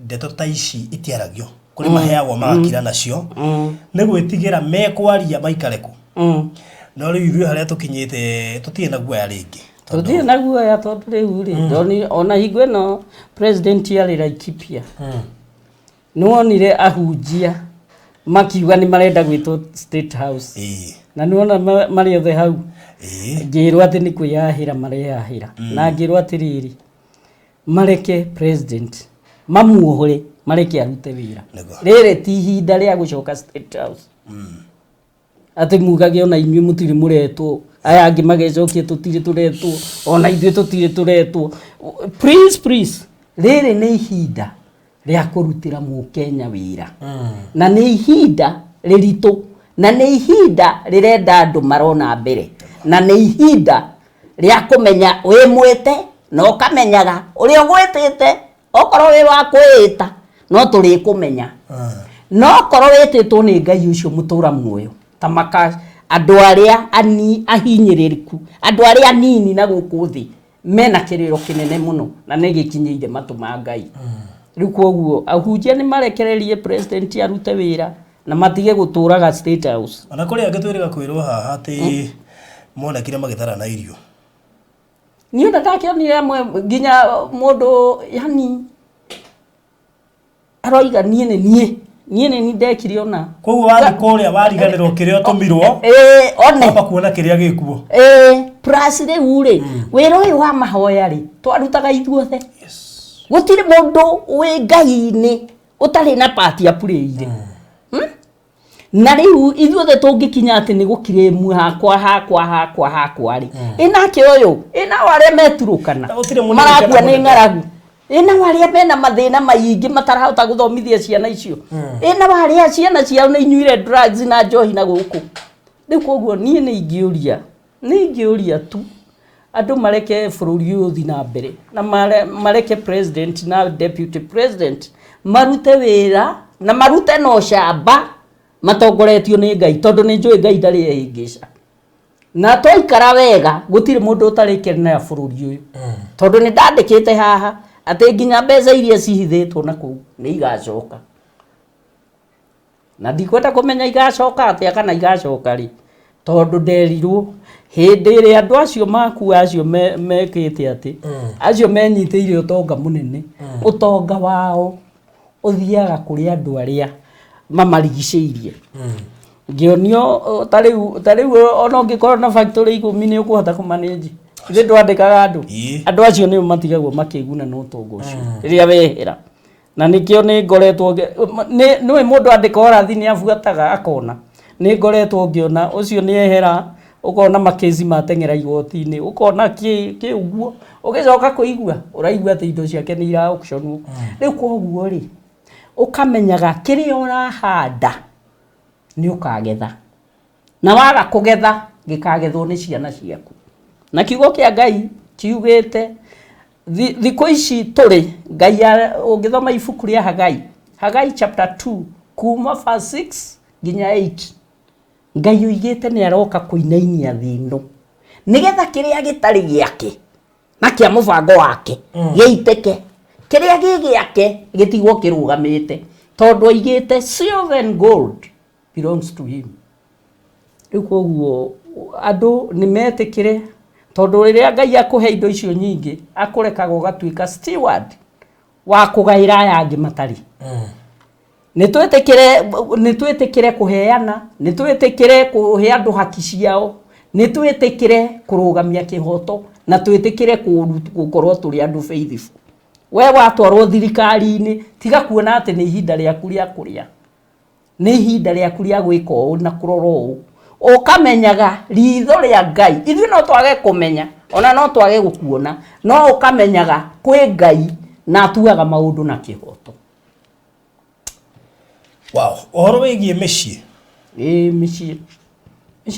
ndeto ta ici itiaragio kuri maheagwo magakira nacio ni gwitigira mekwaria maikareku no riu ithuĩ haria tukinyite tutie na guoya ringi tutie na guoya tondu riu ri ndoni ona hingo ino president ari Laikipia nuonire ahunjia makiuga ni marenda gwitwo State House na nuona mari othe hau ngirwo ati ni kwiyahira mareyahira na ngirwo atiriri mareke president mamuohore mareke arute wira rere ti hinda ria gucoka State House ati mugage ona inyuĩ mutiri muretwo aya angi magecokie tutiri turetwo ona ithuĩ tutiri turetwo please rere ni hinda ria kurutira mu Kenya wira na ni ihinda riritu na ni ihinda rirenda andu marona mbere na ni ihinda ria kumenya wi mwite no ukamenyaga uri ugwitite okorwo wi wa kwita no turi kumenya no korwo wititwo ni Ngai ucio mutura muoyo tamaka andu aria ahinyiririku andu aria anini na guku thi mena kiriro kinene muno na ni gikinyiire matu ma Ngai riu koguo ahunjia ni marekererie president arute wira na matige guturaga State House ona kuri ange twiriga kwirwo haha ati monekire magithara na irio ni onda takionire amwe nginya mundu yani aroiga nie ni ndekire ona koguo wathi kuria wariganirwo kiria tumirwo one kuona kiria gikuo plus riu ri wira uyu wa mahoya ri twarutaga ithuothe gutire mundu wi Ngai-ini utari na part ya play-ire na riu ithuothe tungikinya ati ni gukire imwe hakwa ri inake uyu ina wale meturukana maragua ni ngaragu ina wale mena mathina maingi matarahota guthomithia ciana icio ina wale ciana ciao ni inyuire drugs na njohi na guku riu koguo nie ni ingiuria tu andu mareke bururi uthi na mbere na mareke president na deputy president marute wira na marute no shamba matongoretio ni Ngai tondu ni njui Ngai ndari ehingica na toikara wega gutire mundu utari kenera bururi uyu tondu ni ndandikite haha ati nginya mbeca iria cihithitwo na kuu ni igacoka na ndikwenda kumenya igacoka atia kana igacoka ri tondu nderirwo hindi ire andu acio maku acio mekite ati acio menyitire utonga munene utonga wao uthiaga kuri andu aria mamarigiceirie ngionio tariu ona ngikorwo na factory 10 ni ukuhota kumanage ithe ndwandikaga andu acio ni matigagwo makiguna no utonga ucio iria wehera na nikio ni ngoretwo ni mundu andika orathi ni afuataga akona ni ngoretwo ngiona ucio ni ehera ukona makezi matengera igoti-ini ukona ki uguo ugicoka kuigua uraigua ati indo ciake ni ira auction riu koguo ri ukamenyaga kiri urahanda ni ukagetha na waga kugetha gikagethwo ni ciana ciaku na kiugo kia Ngai kiugite thiko ici turi Ngai ungithoma ibuku ria Hagai chapter 2 kuma verse 6 nginya 8 Ngai uigite ni aroka kuinainia thino nigetha kiria gitari giake na kia mubango wake giiteke kiria gigiake gitigwo kirugamite tondu aigite silver and gold belongs to him riu koguo andu ni metikire tondu riria Ngai akuhe indo icio nyingi akurekaga ugatuika steward wa kugaira yangi matari nitwetekire kuheana nitwetekire kuhe andu haki ciao nitwetekire kurugamia kihoto na twetekire gukorwo turi andu faithful we watwarwo thirikari-ini tiga kuona ati ni ihinda riaku ria kuria ni ihinda riaku ria gwika uu na kurora uu ukamenyaga ritho ria Ngai ithu no twage kumenya ona no twage gukuona no ukamenyaga kwi Ngai na atuaga maundu na kihoto. Wow, ohoro wigie micii micii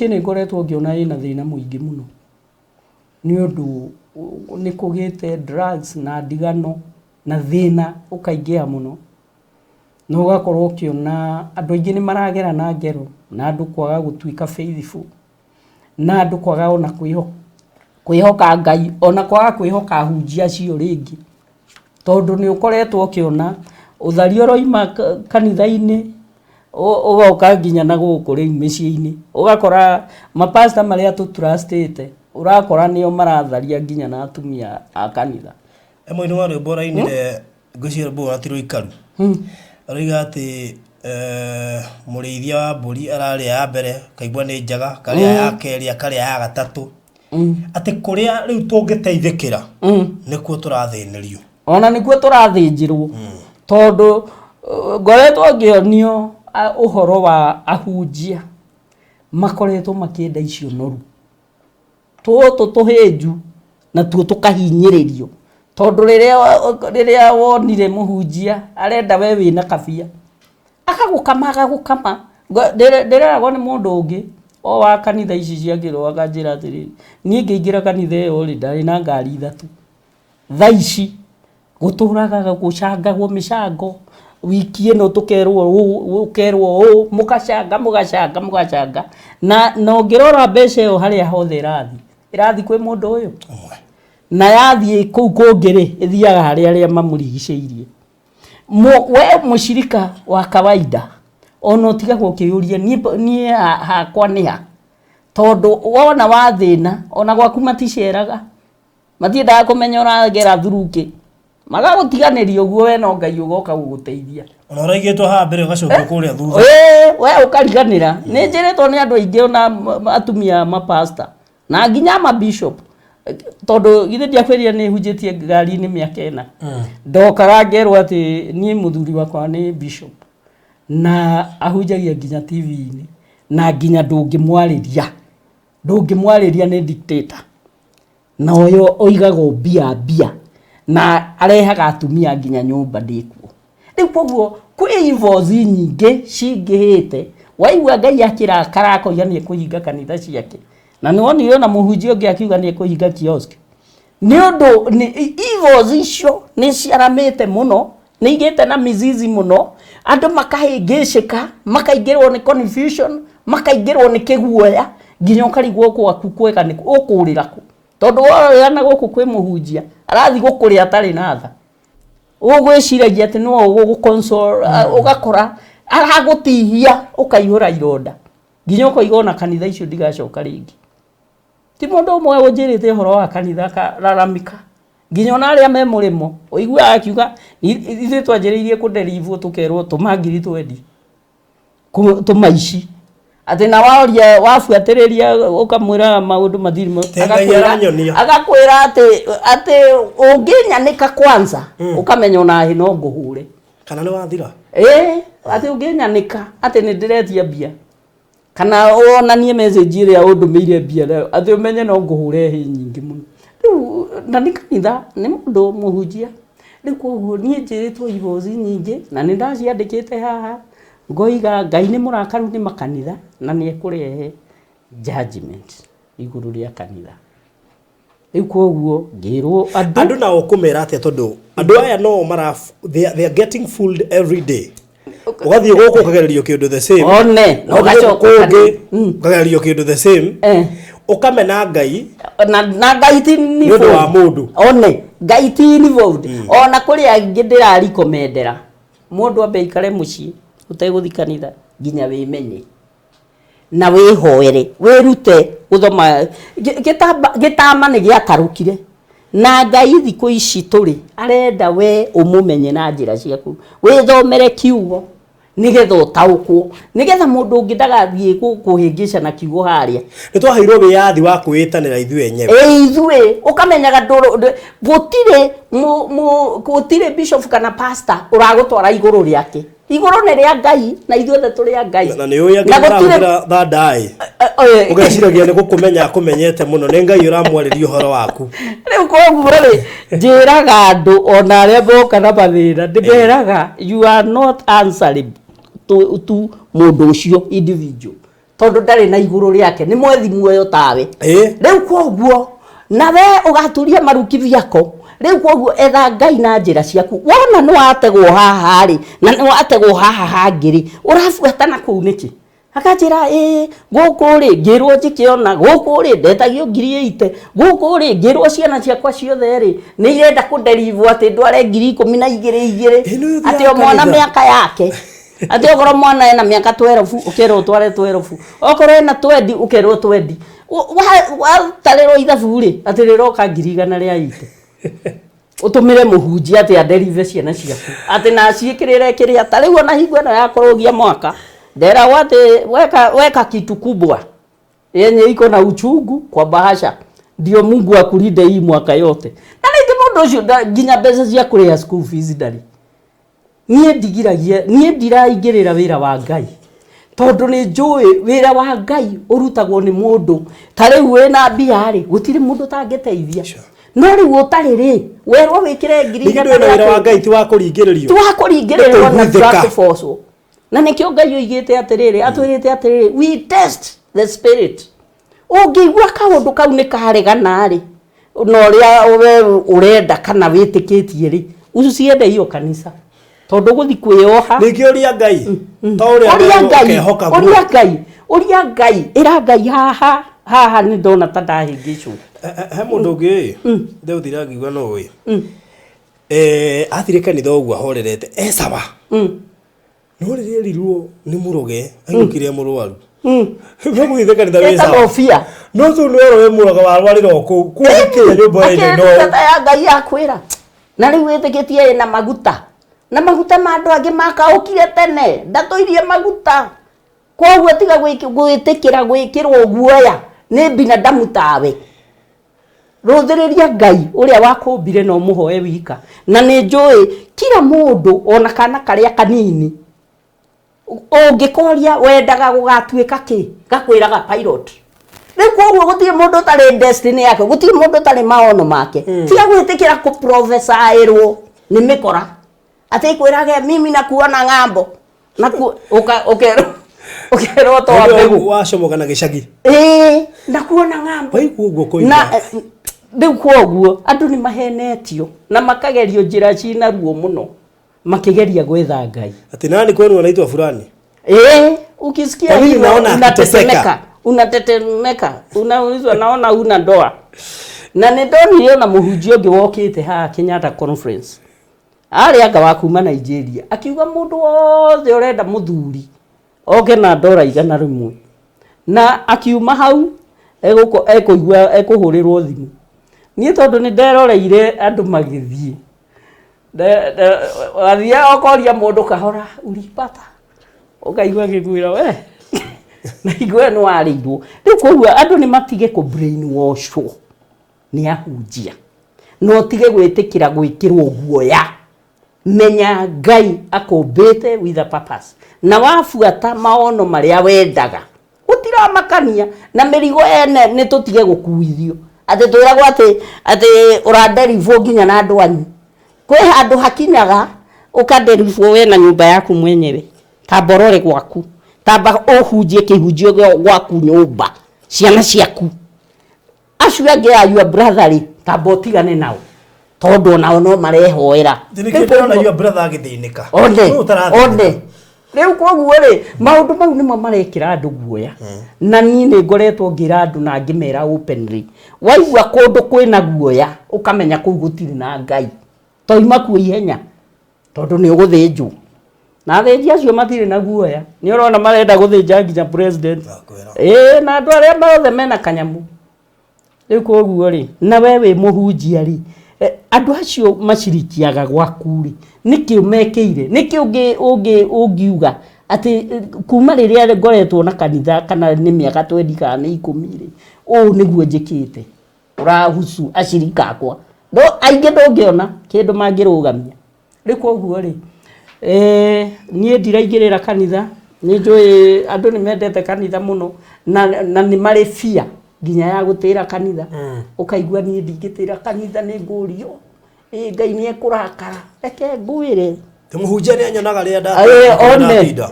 ni ngoretwo ngiona ina thina muingi muno ni undu ni kugite drugs na ndigano na thina ukaingia muno no gakorwo kiona andu aingi ni maragera na ngero na andu kwaga gutuika faithful na andu kwaga ona kwihoka Ngai ona kwaga kwihoka hunjia cio ringi tondu ni ukoretwo kiona uthari oroima kanitha-ini ugoka nginya na guku ri micii-ini ugakora mapasta maria tu trustete urakora nio maratharia nginya na atumia a kanitha emwe ni wari bora-ini ngucira bora tiro ikaru ariga ati murithia wa mburi arari ya mbere kaigwa ni njaga karia ya keria karia ya gatatu ati kuria riu tungiteithikira nikuo turathinirio ona nikuo turathinjirwo tondu ngoretwo ngionio uhoro wa ahunjia makoretwo makienda icio noru tuo tuhinju na tuo tukahinyiririo tondu riria wonire muhunjia arenda we wina kabia agagukama ndireragwo ni mundu ungi o wa kanitha ici ciagirwo akanjira atiri nie ngeingira kanitha iyo ri ndari na ngari 3 thaici guturaga gucangagwo micango wiki ino tukerwo mugacanga na no ngirora mbeca iyo haria hothe irathi kwi mundu uyu na yathie kuu kungiri ithiaga haria aria mamurigiceirie we mushirika wa kawaida ono tigagwo kiuria nie hakwa niha tondu wona wathina ona gwaku maticeraga matiendaga kumenya uragera thuruki magagutiganiria uguo we no Ngai ugoka guguteithia ona uraigitwo ha mbere ugacoka kuria thutha we ukariganira ni njiritwo ni andu aingi ona atumia mapasta na nginya ma bishop tondu githe ndiakweria ni hunjitie ngari-ini miaka 4 ndokaga ngerwo ati nie muthuri wakwa ni bishop na ahunjagia nginya TV-ini na nginya ndungimwariria ni dictator na uyo oigago bia na arehaga atumia nginya nyumba ndikuo riu koguo kwi ivozi nyingi cingihite waigua Ngai akira karako yani kuhinga kanitha ciake na niwonire na muhunjia ungi akiuga ni kuhinga kiosk ni undu ni ivozi icio ni ciaramite muno ni igite na mizizi muno andu makahingicika makaingirwo ni confusion makaingirwo ni kiguoya nginya ukarigwo kwaku kwega ni ukurira ku tondu wora na guku kwi muhunjia arathi gukuri atari na tha ugwiciragia ati no ugukonsole ugakora aragutihia ukaihura ironda nginya ukoigona kanitha icio ndigacoka ringi ti mundu umwe unjirite horo wa kanitha kararamika nginya ona aria me murimo uigua akiuga ithe twanjiriirie kuderivu tukerwo tumangiri twendi tumaici ati na waoria wafuatiriria ukamwira maundu mathirimo agakwira ati unginyanika kwanza ukamenya ona hi no nguhure kana ni wathira ati unginyanika ati ni ndiretia bia kana onanie message iria undumiire bia ati umenye no nguhure hi nyingi muno riu na ni kanitha ni mundu muhunjia riu koguo nie njiritwo ivozi nyingi na ni ndaciandikite haha ngoiga Ngai ni murakaru ni makanitha na ni ekurehe judgment iguru ria kanitha riu koguo ngirwo andu na ukumera atia tondu andu aya no mara they are getting fooled every day ugathie guku ukagererio kindu the same one no gacoka ukagererio kindu the same ukamena Ngai na Ngai ti ni wa mundu one Ngai ti ni vote ona kuri angi ndirari komendera mundu ambe ikare mucii uteguthi kanitha nginya wimenye na wihoere wirute guthoma gitama ni giatarukire na Ngai thiku ici turi arenda we umumenye na njira ciaku withomere kiugo nigetha utaukwo nigetha mundu ungi ndagathie kuhingica na kiugo haria ni twaheirwo wiyathi wa kwitanira ithuĩ enyewe ithuĩ ukamenyaga gutire bishop kana pastor uragutwara iguru riake iguru ni ria Ngai na ithuothe turi a Ngai na ni uyagira thadai ugeciragia ni gukumenya akumenyete muno ni Ngai uramwariria uhoro waku riu koguo ri njiraga andu ona aria boka na mathina ndimeraga you are not answerable to mundu ucio individual tondu ndari na iguru riake ni mwethi muoyo tawe riu koguo na we ugaturia maruki biako riu koguo etha Ngai na njira ciaku wona no ategwo haha ri na no ategwo haha hangiri urafuata na kuu niki akajira guku ri ngirwo njikiona guku ri ndetagio 8,000 guku ri ngirwo ciana ciakwa ciothe ri ni irenda kuderivu ati ndware 12,2 ati o mwana miaka yake ati okoro mwana ena miaka 12 ukero tware 12 okoro ena 20 ukero 20 wa tarero ithabu ri ati riroka 100 ria ite utumire muhunjia ati aderive ciana ciaku ati na ciikirire kiria tariu ona hingo eno ya kurugia mwaka ndera wate weka kitu kubwa yenye iko na uchungu kwa bahasha ndio Mungu akulinde hii mwaka yote na ndio mundu ucio nginya mbeca cia kuria school fees ndari nie ndigiragia nie ndiraingirira wira wa Ngai tondu ni njui wira wa Ngai urutagwo ni mundu tariu wena mbia ri gutiri mundu tangeteithia no riu utari ri werwo wikire ngiriga na wira wa Ngai ti wa kuringiririo na twakufoco na nikio Ngai oigite atiriri atwirite atiriri we test the spirit ungigwa kaundu kau ni karegana ri no ria urenda kana witikitie ri uciende iyo kanisa tondu guthi kwioha nikio ria Ngai to uria Ngai ira Ngai haha ni ndona ta ndahingicwo he mundu ngi ndeu thirangigwa no we athire kanitha uguo ahorerete esaba no riri riruo ni muroge anyukire murwaru no gwithe kanitha wesa no tu no we muroga warwarira ku kuthikira nyumba ine no tata ya Ngai akwira na riu witikitie na maguta ma andu angi makaukire tene ndatoirie maguta koguo tiga gwitikira gwikirwo guoya ni binadamu tawe ruthiriria Ngai uria wakumbire no muhoe wika na ni njui kila mundu ona kana karia kanini ungikoria wendaga gugatuika ki gakwiraga pilot riu koguo gutiri mundu tari destiny yake gutiri mundu tari maono make tiga gwitikira ku prophesy ni mikora ati kwirage mimi nakuona ngambo naku ukero to mbegu wacomoka na gicagi nakuona ngambo uguo koina riu koguo andu ni mahenetio na makagerio njira cina ruo muno makigeria gwetha Ngai ati nani kwenu anaitwa fulani ukisikia hiyo unatetemeka unaulizwa naona una ndoa na nindonire na muhunjio ngi wokite ha Kenyatta conference ari anga wa kuma Nigeria akiuga mundu wothe urenda muthuri oke na ndora 100 na akiuma hau ekuigwa ekuhurirwo thimu nie tondu ni nderoreire andu magithie wathia okoria mundu kahora ulipata ukaigwa gigwira we na igwe no arirwo riu koguo andu ni matige ku brainwash ni ahunjia no tige gwitikira gwikirwo guoya menya Ngai akumbite with a purpose na wafuata maono maria wendaga utira makania na mirigo ene ni tutige gukuithio ati twiragwo ati uraderivo nginya na andu anyu kwe handu hakinyaga ukaderivo we na nyumba yaku mwenyewe taborore gwaku tamba uhunjie kihunjio gwaku nyumba ciana ciaku acio angi ayu brother tabotigane nao tondu nao no marehoera ndikirona your brother agithinika onde riu koguo ri maundu mau nimo marekira andu guoya na ni ngoretwo ngira andu na ngimera openly waigua kundu kwina guoya ukamenya kuu gutiri na Ngai toima ku ihenya tondu ni uguthinjwo na thinji acio matire na guoya ni urona marenda guthinja nginya president na andu aria mothe mena kanyamu riu koguo ri na wewe muhunjia ri andu acio macirikiaga gwaku ri niki umekeire niki ungiuga ati kuma riria ngoretwo na kanitha kana ni miaka 20 kana ni 10 ri niguo njikite urahusu acirika akwa ndo ainge ndongiona kindu mangirugamia ri koguo ri nie ndiraingirira kanitha ni njui andu ni mendete kanitha muno na ni mari fear ginya ya gutira kanitha ukaigua ni ndingitira kanitha ni ngurio Ngai ni ekurakara reke nguire muhunjia ni anyonaga ria nda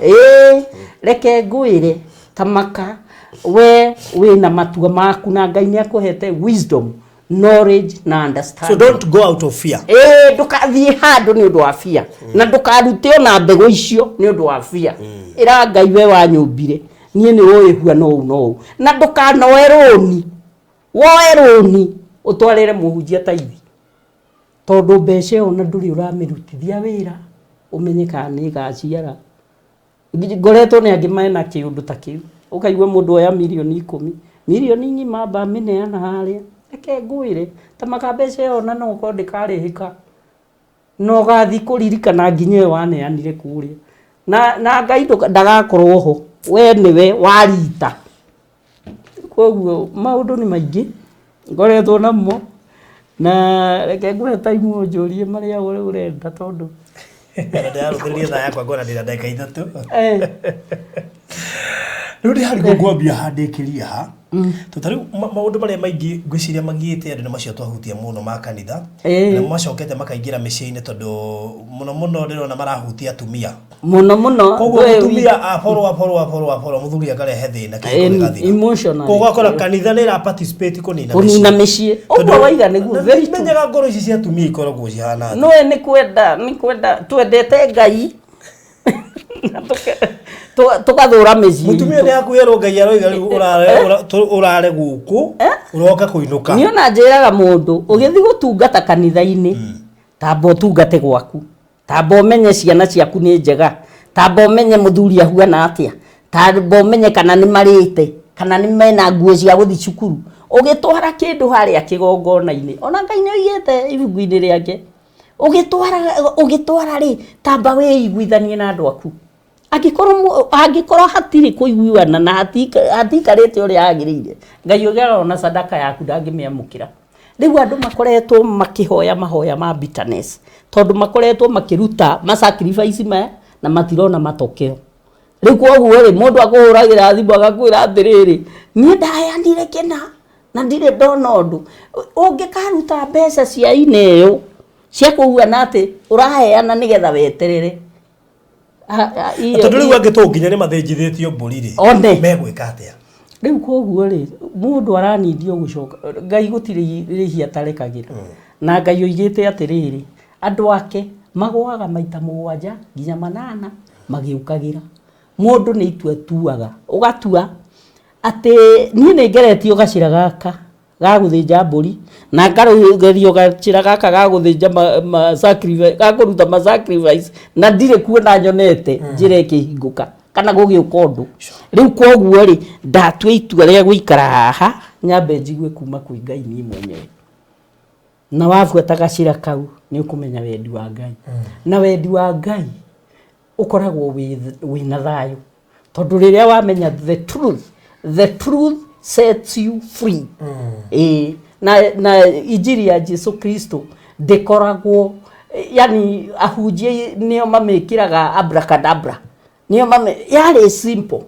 reke nguire tamaka we na matua maku na Ngai ni akuhete wisdom knowledge na understanding. So don't go out of fear. Ndukathie handu ni undu wa fear. Na ndukarute ona mbego icio ni undu wa fear. Ira Ngai we wanyumbire nie ni uyihua no. Na ndukanoeroni. Woeroni utwarire muhunjia Taithi. Tondu mbeca ona nduri uramirutithia wira umenye kana ni gaciara. Ngoretwo ni angi mena kiundu ta kiu. Ukaigwa mundu oya milioni 10. Milioni nyima ba mineana haria. Eke ngwire ta makabeca ona no ko ndikarihika. No gathi kuririkana nginye waneanire kuria. Na Ngai ndagakorwo ho. We niwe warita. Koguo maundu ni maingi ngoretwo namo na reke ngure time onjorie maria urenda tondu ndio ndio tha yakwa ngona ndira ndeka ithatu rudi hari ngwambia handikiria ha tutari maundu maria maingi ngwiciria magiite andu macio twahutia muno ma kanitha na macokete makaingira miciini tondu muno ndirona marahutia atumia muno koguo atumia aporo muthuri akarehe thina kigore emotional koguo akora kanitha ni ra participate kunina micii ogwo waiga niguo very true menyaga ngoro ici cia atumia ikoragwo cihana no ni kwenda twendete Ngai tugathura micii mutumia ni akuyerwo Ngai aroiga urare guku uroka kuinuka ni ona njiraga mundu ugithi gutungata kanitha-ini tamba tungate gwaku tamba menye ciana ciaku ni njega tamba menye muthuri ahuana atia tamba menye kana ni marite kana ni mena nguo cia guthi cukuru ugitwara kindu haria kigongona-ini ona Ngai ni oigite ibugu-ini riake ugitwara ri tamba we iguithanie na andu aku angikoro hatiri kuiguana na hatikarite uri agirire Ngai ugerona sadaka yaku ndangimiamukira riu andu makoretwo makihoya mahoya ma bitterness tondu makoretwo makiruta ma sacrifice na matirona matokeo riu koguo ri mundu akuhuragira thimu agakwira atiriri nie ndaheanire kena na ndire ndona undu ungikaruta mbeca cia ineyo cia kuhuana ati uraheana nigetha weterere tondu riu angitunginya ni mathinjithitio mburi ri megwika atia riu koguo ri mundu aranidio gucoka Ngai gutiri rihia tarekagira na Ngai oigite atiriri andu ake magwaga maita 7 nginya 8 magiukagira mundu ni itua tuaga ugatua ati nie ni ngeretio gacira gaka ga guthinja mburi na ngarugerio gacira gaka ga guthinja sacrifice ga kuruta ma sacrifice na ndire kuona nyonete njire kihinguka kana gugiuka undu riu koguo ri ndatwa itua ria guikara haha nyambe njigwe kuma kwi Ngai ni mwenyewe na wafuata gacira kau ni ukumenya wendi wa Ngai na wendi wa Ngai ukoragwo wina thayu tondu riria wamenya the truth sets you free na injiri ya Jesu Kristo dekoragwo yani ahujie nio mamekiraga abracadabra nio yale simple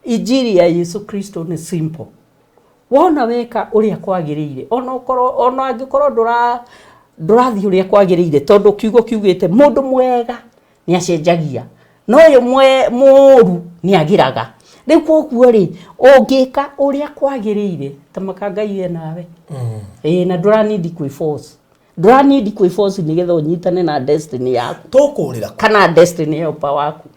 injiri ya Yesu Kristo ni simple wona weka uria kwagirire ona angikoro ndurathi uria kwagirire tondu kiugo kiugite mundu mwega ni acenjagia no yo muru ni agiraga riu koguo ri ungika uria kwagirire tamaka Ngai nawe na ndurani kwi force nigetha unyitane na destiny yaku tukurira kana destiny yo pa waku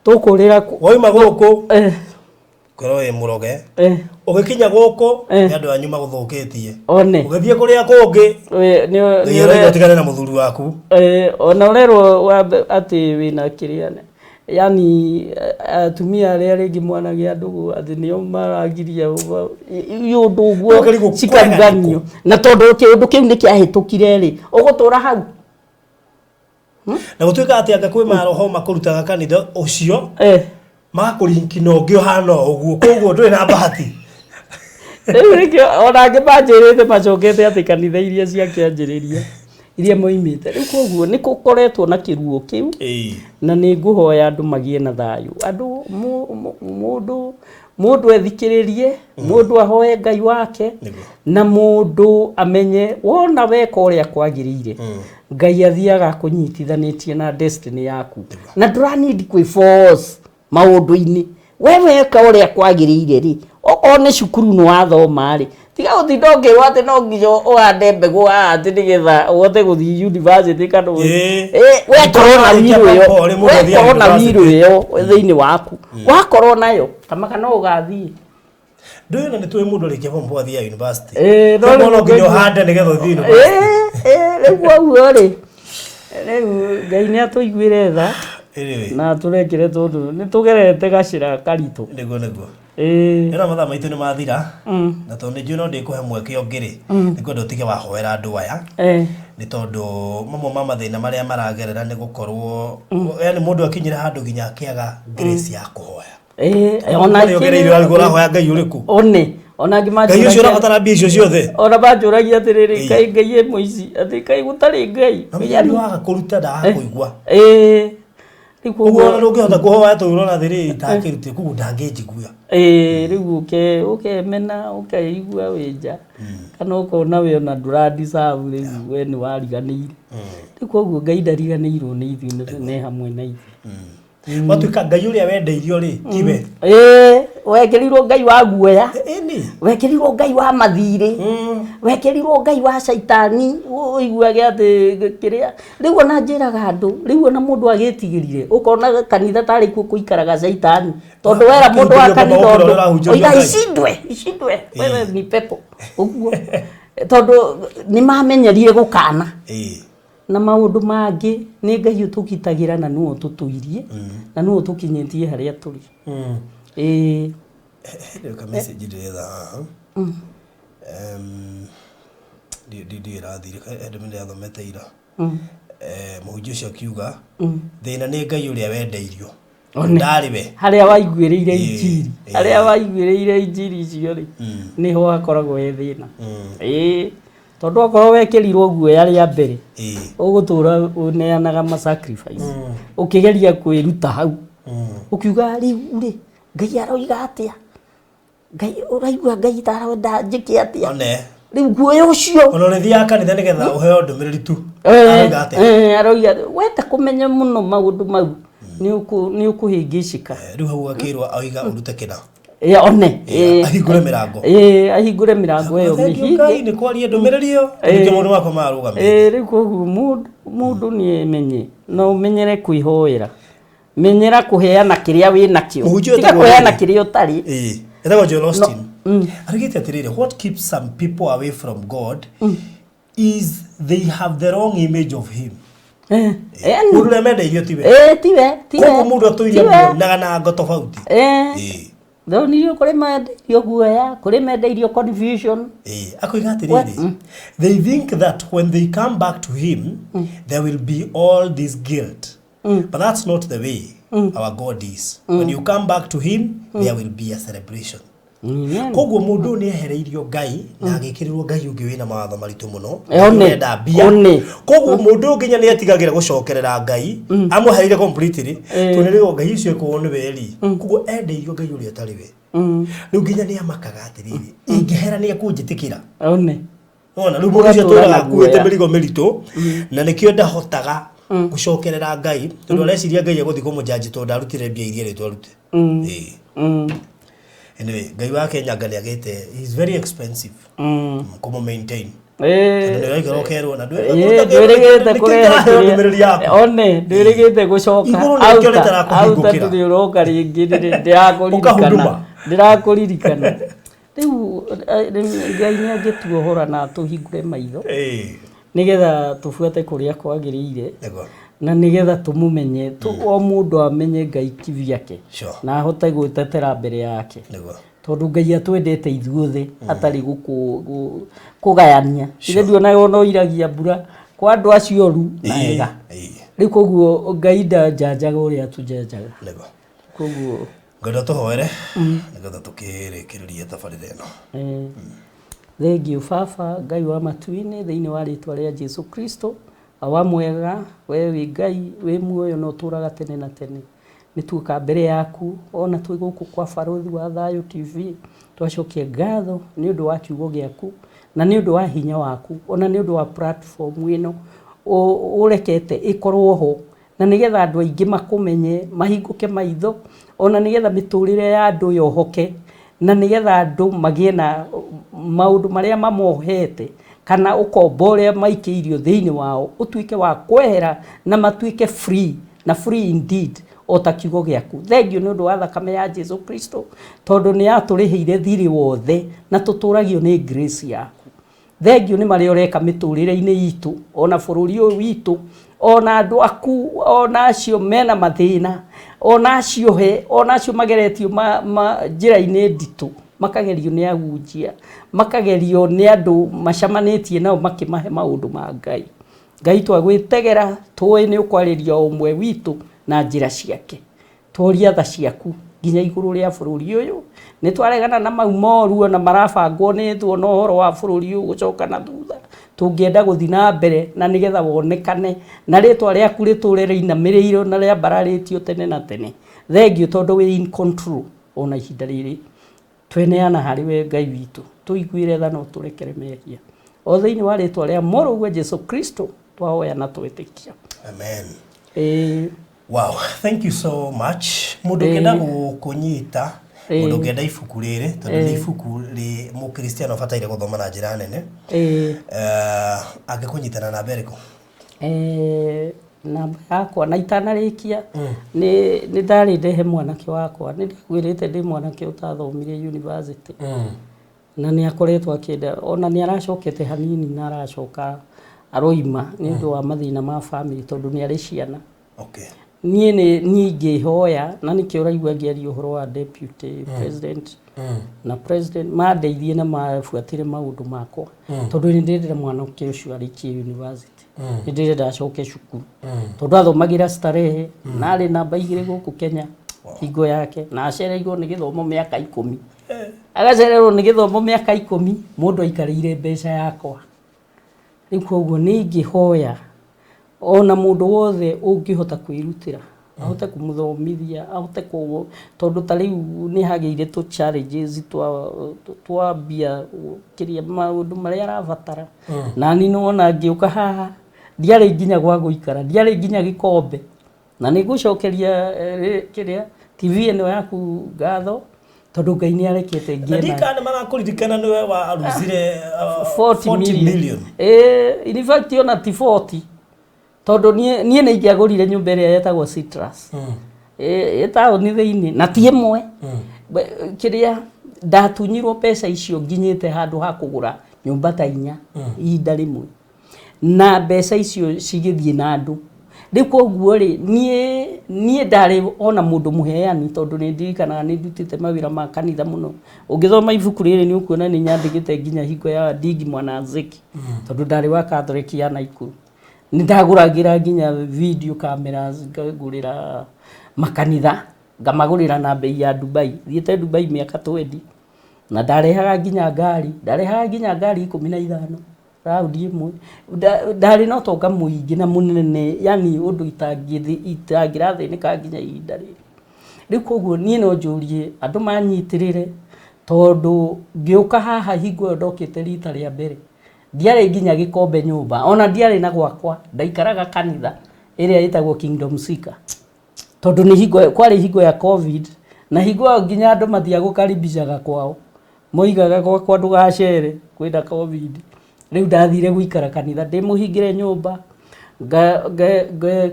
tukurira ku woima guku koro e muroge ugikinya guku ni andu anyu maguthukitie ugithie kuria kungi ni utigane na muthuri waku ona urerwo ati wina kiriane yani atumia aria ringi mwana gia ndugu ati nio maragiria yundu guo cikaganio na tondu kiundu kiu ni kiahitukire ri ugutura hau na gutuika ati anga kwi maroho makurutaga kanitha ucio magakurinki no ngio hano uguo koguo nduri na bahati ona ngibanjirite macokete ati kanitha iria cia kianjiriria iria moimite riu koguo ni kukoretwo na kiruo kiu na ni nguhoya andu magie na thayu andu mundu ethikiririe mundu ahoe Ngai wake na mundu amenye wona weka uria kwagirire Ngai athiaga kunyitithanitie na destiny yaku na ndurani kwi force maundu-ini we weka uria kwagirire ri o ne cukuru no athoma ri tiga utindonge wate no ngiyo oande mbegu ati nigetha wote guthi university kana we corona yo thiini waku wakorwo nayo kama kana ugathii ndu na nitwe mundu rikia bombo athia university no ngiyo hande nigetha uthi university rĩu ri Ngai nĩ atũiguire tha na tũrekire tondũ nĩ tũgerete gacĩra karitũ nĩguo ĩra mathaa maitũ nĩ mathira na tondũ nĩ njũĩ no ndĩkũhe mweke ũngĩ nĩ kwenda ũtige wahoera andũ aya nĩ tondũ mamwe ma mathĩna marĩa maragerera nĩ gũkorwo yani mũndũ akinyire handũ nginya akĩaga grace ya kũhoya ona ũgereire ũrahoya Ngai ũrĩkũ ona ngima Ngai ũcio ũrabatara mbia icio ciothe ona banjũragia atĩrĩrĩ Ngai ĩmwe ici atĩ Ngai gũtarĩ Ngai yani waga kũruta ndaga kũigua rĩu ũngĩhota kũhoya tũrona thĩrĩ itakĩrutire kugu ndangĩnjiguia rĩu ũkemena ũkeigua wĩnja kana ũkona we ona ndũrandisabu rĩu we nĩ wariganĩire rĩu koguo Ngai ndariganĩirwo nĩ ithuĩ nĩ hamwe na ithuĩ watuĩka Ngai ũrĩa wendeirio rĩ tiwe wekerirwo Ngai wa guoya wekerirwo Ngai wa mathirĩ wekerirwo Ngai wa caitani ũiguage atĩ kĩrĩa rĩu ona njĩraga andũ rĩu ona mũndũ agĩtigĩrire ũkona kanitha tarĩ kuo kũikaraga caitani tondũ wera mũndũ wa kanitha ũndũ oiga icindwe wewe ni pepo ũguo tondũ nĩ mamenyerire gũkana na maũndũ mangĩ nĩ Ngai ũtũgitagĩra na nĩwe ũtũtũirie na nĩwe ũtũkinyĩtie harĩa tũrĩ rĩu ka message ndĩretha ndiĩ rathire ndĩmĩrĩa thomete ira mũhunjia ũcio akiuga thĩna nĩ Ngai ũrĩa wendeirio ndarĩ we harĩa waiguĩrĩire injiri harĩa waiguĩrĩire injiri icio rĩ nĩho hakoragwo he thĩna tondũ okorwo wekĩrirwo guoya rĩa mbere ũgũtũra ũneanaga ma sacrifice ũkĩgeria kwĩruta hau ũkiuga rĩu rĩ Ngai aroiga atĩa Ngai ũraigua Ngai tarenda njĩke atĩa rĩu guoya ũcio ona ũrĩthiaga kanitha nĩgetha ũheo ndũmĩrĩri tu aroiga wete kũmenya mũno maũndũ mau nĩ ũkũhĩngĩcĩka rĩu hau akĩrwo oiga ũrute kĩna one ahingũre mĩrango ahingũre mĩrango ĩyo mĩhinge nĩ kwaria ndũmĩrĩri ĩyo nĩkĩo mũndũ wakwa marũgamĩte rĩu koguo mũndũ nĩ emenye no ũmenyere kwĩhoera menyera kũheana kĩrĩa wĩ nakĩo tiga kũheana kĩrĩa ũtarĩ etagwo Joel Austin arigĩte atĩrĩrĩ what keeps some people away from God is they have the wrong image of him mũndũ ũrĩa mendeirio tiwe koguo mũndũ atũirie na ngo tofauti thonirio kũrĩ mendeirio guoya kũrĩ mendeirio confusion akoiga atĩrĩrĩ they think that when they come back to him there will be all this guilt but that's not the way our God is when you come back to him there will be a celebration koguo mũndũ nĩ ehereirio Ngai na agĩkĩrĩrwo Ngai ũngĩ wĩna mawatho maritũ mũno enda mbia koguo mũndũ nginya nĩ atigagĩra gũcokerera Ngai amwehereire completely tũnĩrĩgo Ngai ũcio ekwo nĩ weri koguo endeirio Ngai ũrĩa atarĩ we rĩu nginya nĩ amakaga atĩrĩrĩ ingĩhera nĩ ekũnjĩtĩkĩra ona rĩu mũndũ ũcio atũraga akuĩte mĩrigo mĩritũ na nĩkĩo ndahotaga gũcokerera Ngai tondũ areciria Ngai egũthiĩ kũmũjanji tondũ arutire mbia iria rĩtwa rute anyway Ngai wa Kenya ngali agĩte is very expensive kũmũ maintain ndĩrĩgĩte kũrehe one ndĩrĩgĩte gũcoka auta tũrĩ ũroka rĩngĩ ndĩrakũririkana rĩu Ngai nĩ angĩtuohora na tũhingũre maitho nigetha tufuate kuria kwagĩrĩire na nigetha tumumenye o mũndũ amenye Ngai kivyake na ahote gũtetera mbere yake tondu Ngai atwendete ithuothe atari kugayania ile ndio no iragia mbura kwa andũ acio ru na ega rĩu koguo Ngai ndajanjaga ũrĩa tujanjaga koguo ngenda tũhoere nigetha tukĩrĩkĩrĩrie tabarĩra ĩno Thank you Baba Ngai wa matuinĩ thĩinĩ wa rĩtwa rĩa Jesu Kristo awa mwega we wĩ Ngai wĩ muoyo no tũraga tene na tene nĩ tuoka mbere yaku ona twĩ gũkũ kwa Baruthi wa Thayu TV twacokia ngatho nĩ ũndũ wa kiugo gĩaku na nĩ ũndũ wa hinya waku ona nĩ ũndũ wa platform ĩno ũrekete ĩkorwo ho na nigetha andũ aingĩ makũmenye mahingũke maitho ona nigetha mĩtũrĩre ya andũ yohoke na nigetha andu magie na maundu maria mamohete kana ukombo uria maikiirio thiini wao utuike wa kwehera na matuike free na free indeed ota kiugo giaku. Thengio ni undu wa thakame ya Jesu Kristo tondu ni aturihiire thiri wothe na tuturagio ni grace yaku. Thengio ni maria ureka miturire-ini itu ona bururi uyu witu ona andu aku ona acio mena mathina ona acio he ona acio mageretio njira-ini nditu makagerio ni agunjia makagerio ni andu macamanitie nao makimahe maundu ma Ngai. Ngai twagwitegera tuwe ni ukwariria umwe witu na njira ciake turia tha ciaku nginya iguru ria bururi uyu ni twaregana na mau moru na marabangwo ni thu no horo wa bururi uyu gucoka na thutha tungienda guthi na mbere na nigetha wonekane na ritwa riaku riture rinamiriro na ria mbararitio tene na tene. Thengio tondu we in control ona ihinda riri tweneana hari we Ngai witu tuiguire tha no turekere mehia o thiini wa ritwa ria murugue Jesu Kristo twahoya na twitikia amen. Wow, thank you so much. Mundu ngenda gukunyita mundu ngenda ibuku riri tondu ni ibuku ri mukristiano bataire guthoma na njira nene angikunyitana na bereko namba yakwa na itanarikia ni ndari ndehe mwanake wakwa ni ndagwirite ndi mwanake utathomire university na ni akoretwo akenda ona ni aracokete hanini na aracoka aroima ni ndu wa mathina ma family tondu ni ari ciana. Okay. Ni ngihoya na nikio raigua ngiario horo wa deputy president na president mandeithie na mafuatire maundu makwa tondu ni ndendera mwana ucio ucio arikie university ni ndendera acoke cukuru tondu athomagira starehe na ari namba 2 guku Kenya hingo yake na acereirwo ni githomo miaka 10 agacererwo ni githomo miaka 10 mundu aikarire mbeca yakwa riu koguo ni ngihoya ona mundu wothe ungihota kwirutira ahote kumuthomithia ahote ko tondu tariu ni hageire to challenges twa bia kiria maundu maria arabatara na ni nona ngiuka haha ndiari nginya gwa guikara ndiari nginya gikombe na ni gucokeria kiria TV eno yaku gatho tondu Ngai ni arekete ngiena ndikana magakuririkana niwe wa aruzire 40 million in fact ona ti 40 tondu nie ni ngiagurire nyumba iria yetagwo Citrus eta ni thiini na ti imwe kiria ndatunyirwo pesa icio nginyite handu ha kugura nyumba ta 4 ihinda rimwe na pesa icio cigithie na andu riu koguo ri nie ndari ona mundu muheani tondu ni ndirikanaga ni ndutite mawira ma kanitha muno ungithoma ibuku riri ni ukuona ni nyandikite nginya hingo ya Digi Mwanazeki tondu ndari wa Catholic ya Naikuru ni ndaguragira nginya video cameras ngagurira makanitha ngamagurira na bei ya Dubai thiete Dubai miaka 20 na ndarehaga nginya ngari 15 raudi imwe ndari no tonga muingi na munene yani undu itangirathi ni ka nginya ihinda riri riu koguo nie no njurie andu manyitirire tondu ngiuka haha hingo ndokite rita ria mbere ndiari nginya gikombe nyumba ona ndiari na gwakwa ndaikaraga kanitha iria itagwo Kingdom Seeker tondu ni hingo kwari hingo ya covid na hingo nginya andu mathia gukaribishaga kwao moigaga gwakwa ndugacere kwenda covid riu ndathire guikara kanitha ndimuhingire nyumba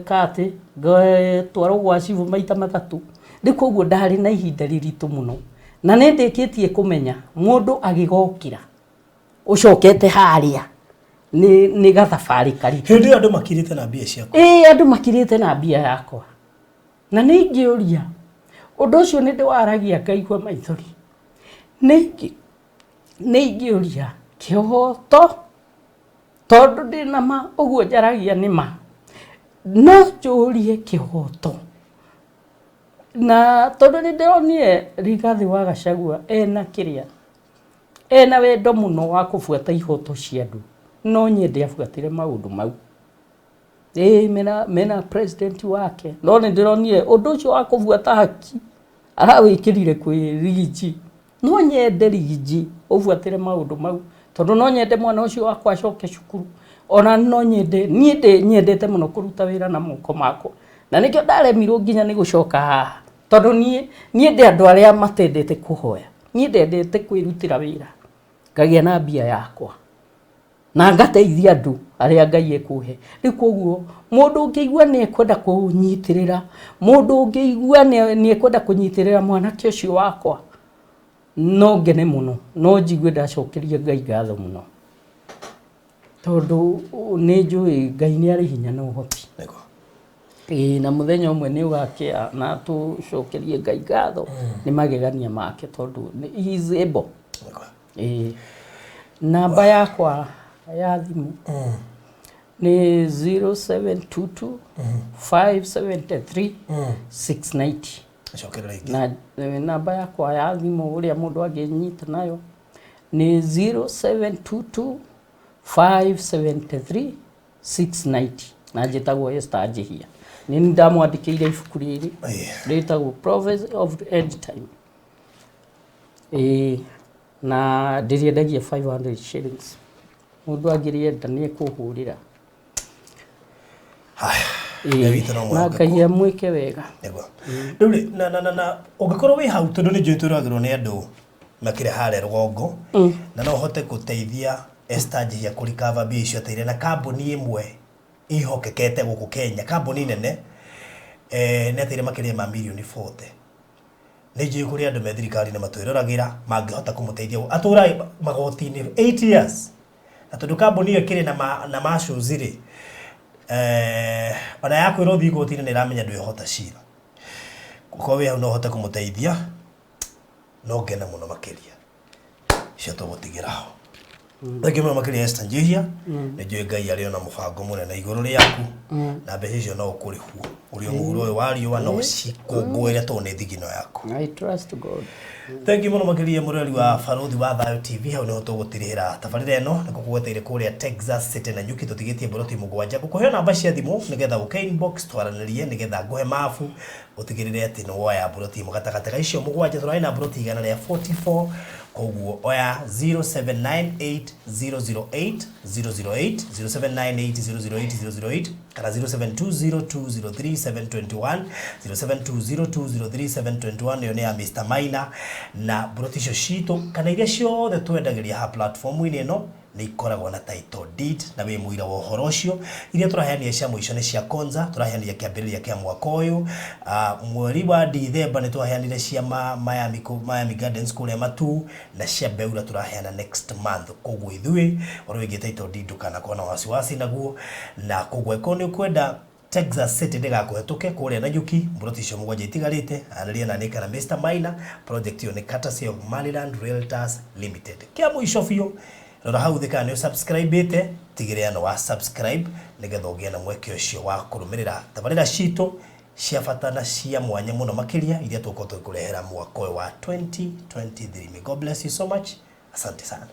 kate twarwo gwa civu maita 3 ndikoguo ndari na ihinda riritu muno na nindikitie kumenya mundu agigokira ucokete haria ni gathabari karitu hindi andu makirite na mbia ciakwa andu makirite na mbia yakwa na ningiuria undu ucio ni ndiwaragia ngaigua maithori ningiuria kihoto tondu ndina ma uguo njaragia ni ma no njurie kihoto na tondu ni ndionire Rigathi wa Gachagua ena kiria ena wendo muno wa kufuata ihoto cia andu no nye ndiafuatire maundu mau mena president wake no ni ndironire undu ucio wa kufuata haki arawikirire kwi rigiji no nyende rigiji ufuatire maundu mau tondu no nyende mwana ucio wakwa acoke cukuru ona no nyendete muno kuruta wira na moko makwa na nikio ndaremirwo nginya ni gucoka haha tondu nie ndi andu aria matendete kuhoya niĩ ndendete kwĩrutĩra wĩra ngagĩa na mbia yakwa na ngateithia andũ arĩa Ngai ekũhe. Rĩu koguo mũndũ ũngĩigua nĩ ekwenda kũnyitĩrĩra, mũndũ ũngĩigua nĩ ekwenda kũnyitĩrĩra mwanake ũcio wakwa, no ngene mũno, no njigue ndacokeria Ngai ngatho mũno, tondũ nĩ njũĩ Ngai nĩ arĩ hinya na ũhoti. Na mũthenya ũmwe nĩ ũgakĩa na tũcokerie Ngai ngatho nĩ magegania make, tondũ he is able. Namba yakwa ya thimũ nĩ 0722 573 690. Na namba yakwa ya thimũ ũrĩa mũndũ angĩnyita nayo nĩ 0722 573 690. Na njĩtagwo Esther Njihia. Nĩ ndamwandĩkĩire ibuku rĩrĩ rĩtagwo Prophecy of the End Time. Na ndĩrĩendagia 500 shillings. Mũndũ angĩrĩenda nĩ ekũhũrĩra. Na Ngai amwĩke wega. Rĩu na ũngĩkorwo wĩ hau, tondũ nĩ njũĩ tũragĩrwo nĩ andũ makĩrĩ harĩa rũgongo, na no ũhote gũteithia Esther Njihia kũrikava mbia icio ateire na kambuni ĩmwe ihokekete gũkũ Kenya, kambuni nene nĩ ateire makĩria ma milioni 40. Nĩ njũĩ kũrĩ andũ me thirikari-inĩ matwĩroragĩra mangĩhota kũmũteithia atũra magoti-inĩ 8 years. Na tondũ kambuni ĩyo ĩkĩrĩ na macuzi-rĩ, ona yakwĩrwo ũthiĩ igoti-inĩ nĩ ĩramenya ndwĩhota cira. Gũkorwo wĩ hau no ũhote kũmũteithia, no ngene mũno makĩria. Icio tũgũtigĩra ho. Thank you mũno makĩria Esther Njihia. Nĩ njũĩ Ngai arĩ ona mũbango mũnene igũrũ rĩaku, na mbeca icio no ũkũrĩhwo. Ũrĩ o mũhuro ũyũ wa riũa no cikũngũĩre tondũ nĩ thigino yaku. I trust God. Thank you mũno makĩria mũrori wa Baruthi wa Thayu TV. Hau nĩho tũgũtirĩhĩra tabarĩra ĩno nĩ gũkũgweteire kũrĩa Texas City na Nyuki. Tũtigĩtie Baruthi 7 gũkũhe namba cia thimũ nĩgetha ũke inbox twaranĩrie, nĩgetha ngũhe mabu ũtigĩrĩre atĩ nĩ woya Baruthi gatagatĩ ka icio 7 tũrarĩ na Baruthi 144. Koguo oya 0798 008 008 0798 008 008 kana 0720203721 0720203721. Nĩyo nĩ ya Mr. Maina na Baruthi icio citũ kana iria ciothe twendagĩria ha platform-inĩ ĩno nĩ ikoragwo na title deed na wĩ mũira wa ũhoro ũcio. Iria tũraheania cia mũico nĩ cia Konza, tũraheania kĩambĩrĩria kĩa mwaka ũyũ. Mweri wa Dithemba nĩ twaheanire cia Miami Gardens kũrĩa Matu, na cia Beura tũraheana next month. Koguo ithuĩ ũrĩa wĩgiĩ title deed ndũkanakorwo na wasiwasi naguo. Na koguo ĩkorwo nĩ ũkwenda Texas City ndĩgakũhetũke kũrĩa na Nyuki, Baruthi icio 7 itigarĩte anĩria na nĩka na Mr. Maina. Project ĩyo nĩ courtesy of Maryland Realtors Limited. Kĩa mũico biũ rora hau thĩ kana nĩ subscribe-ĩte, tigĩrĩra nĩ wa subscribe nĩgetha ũgĩe na mweke ũcio wa kũrũmĩrĩra tabarĩra citũ cia bata na cia mwanya mũno makĩria iria tũkorwo tũkũrehera mwaka wa 2023. May God bless you so much. Asante sana.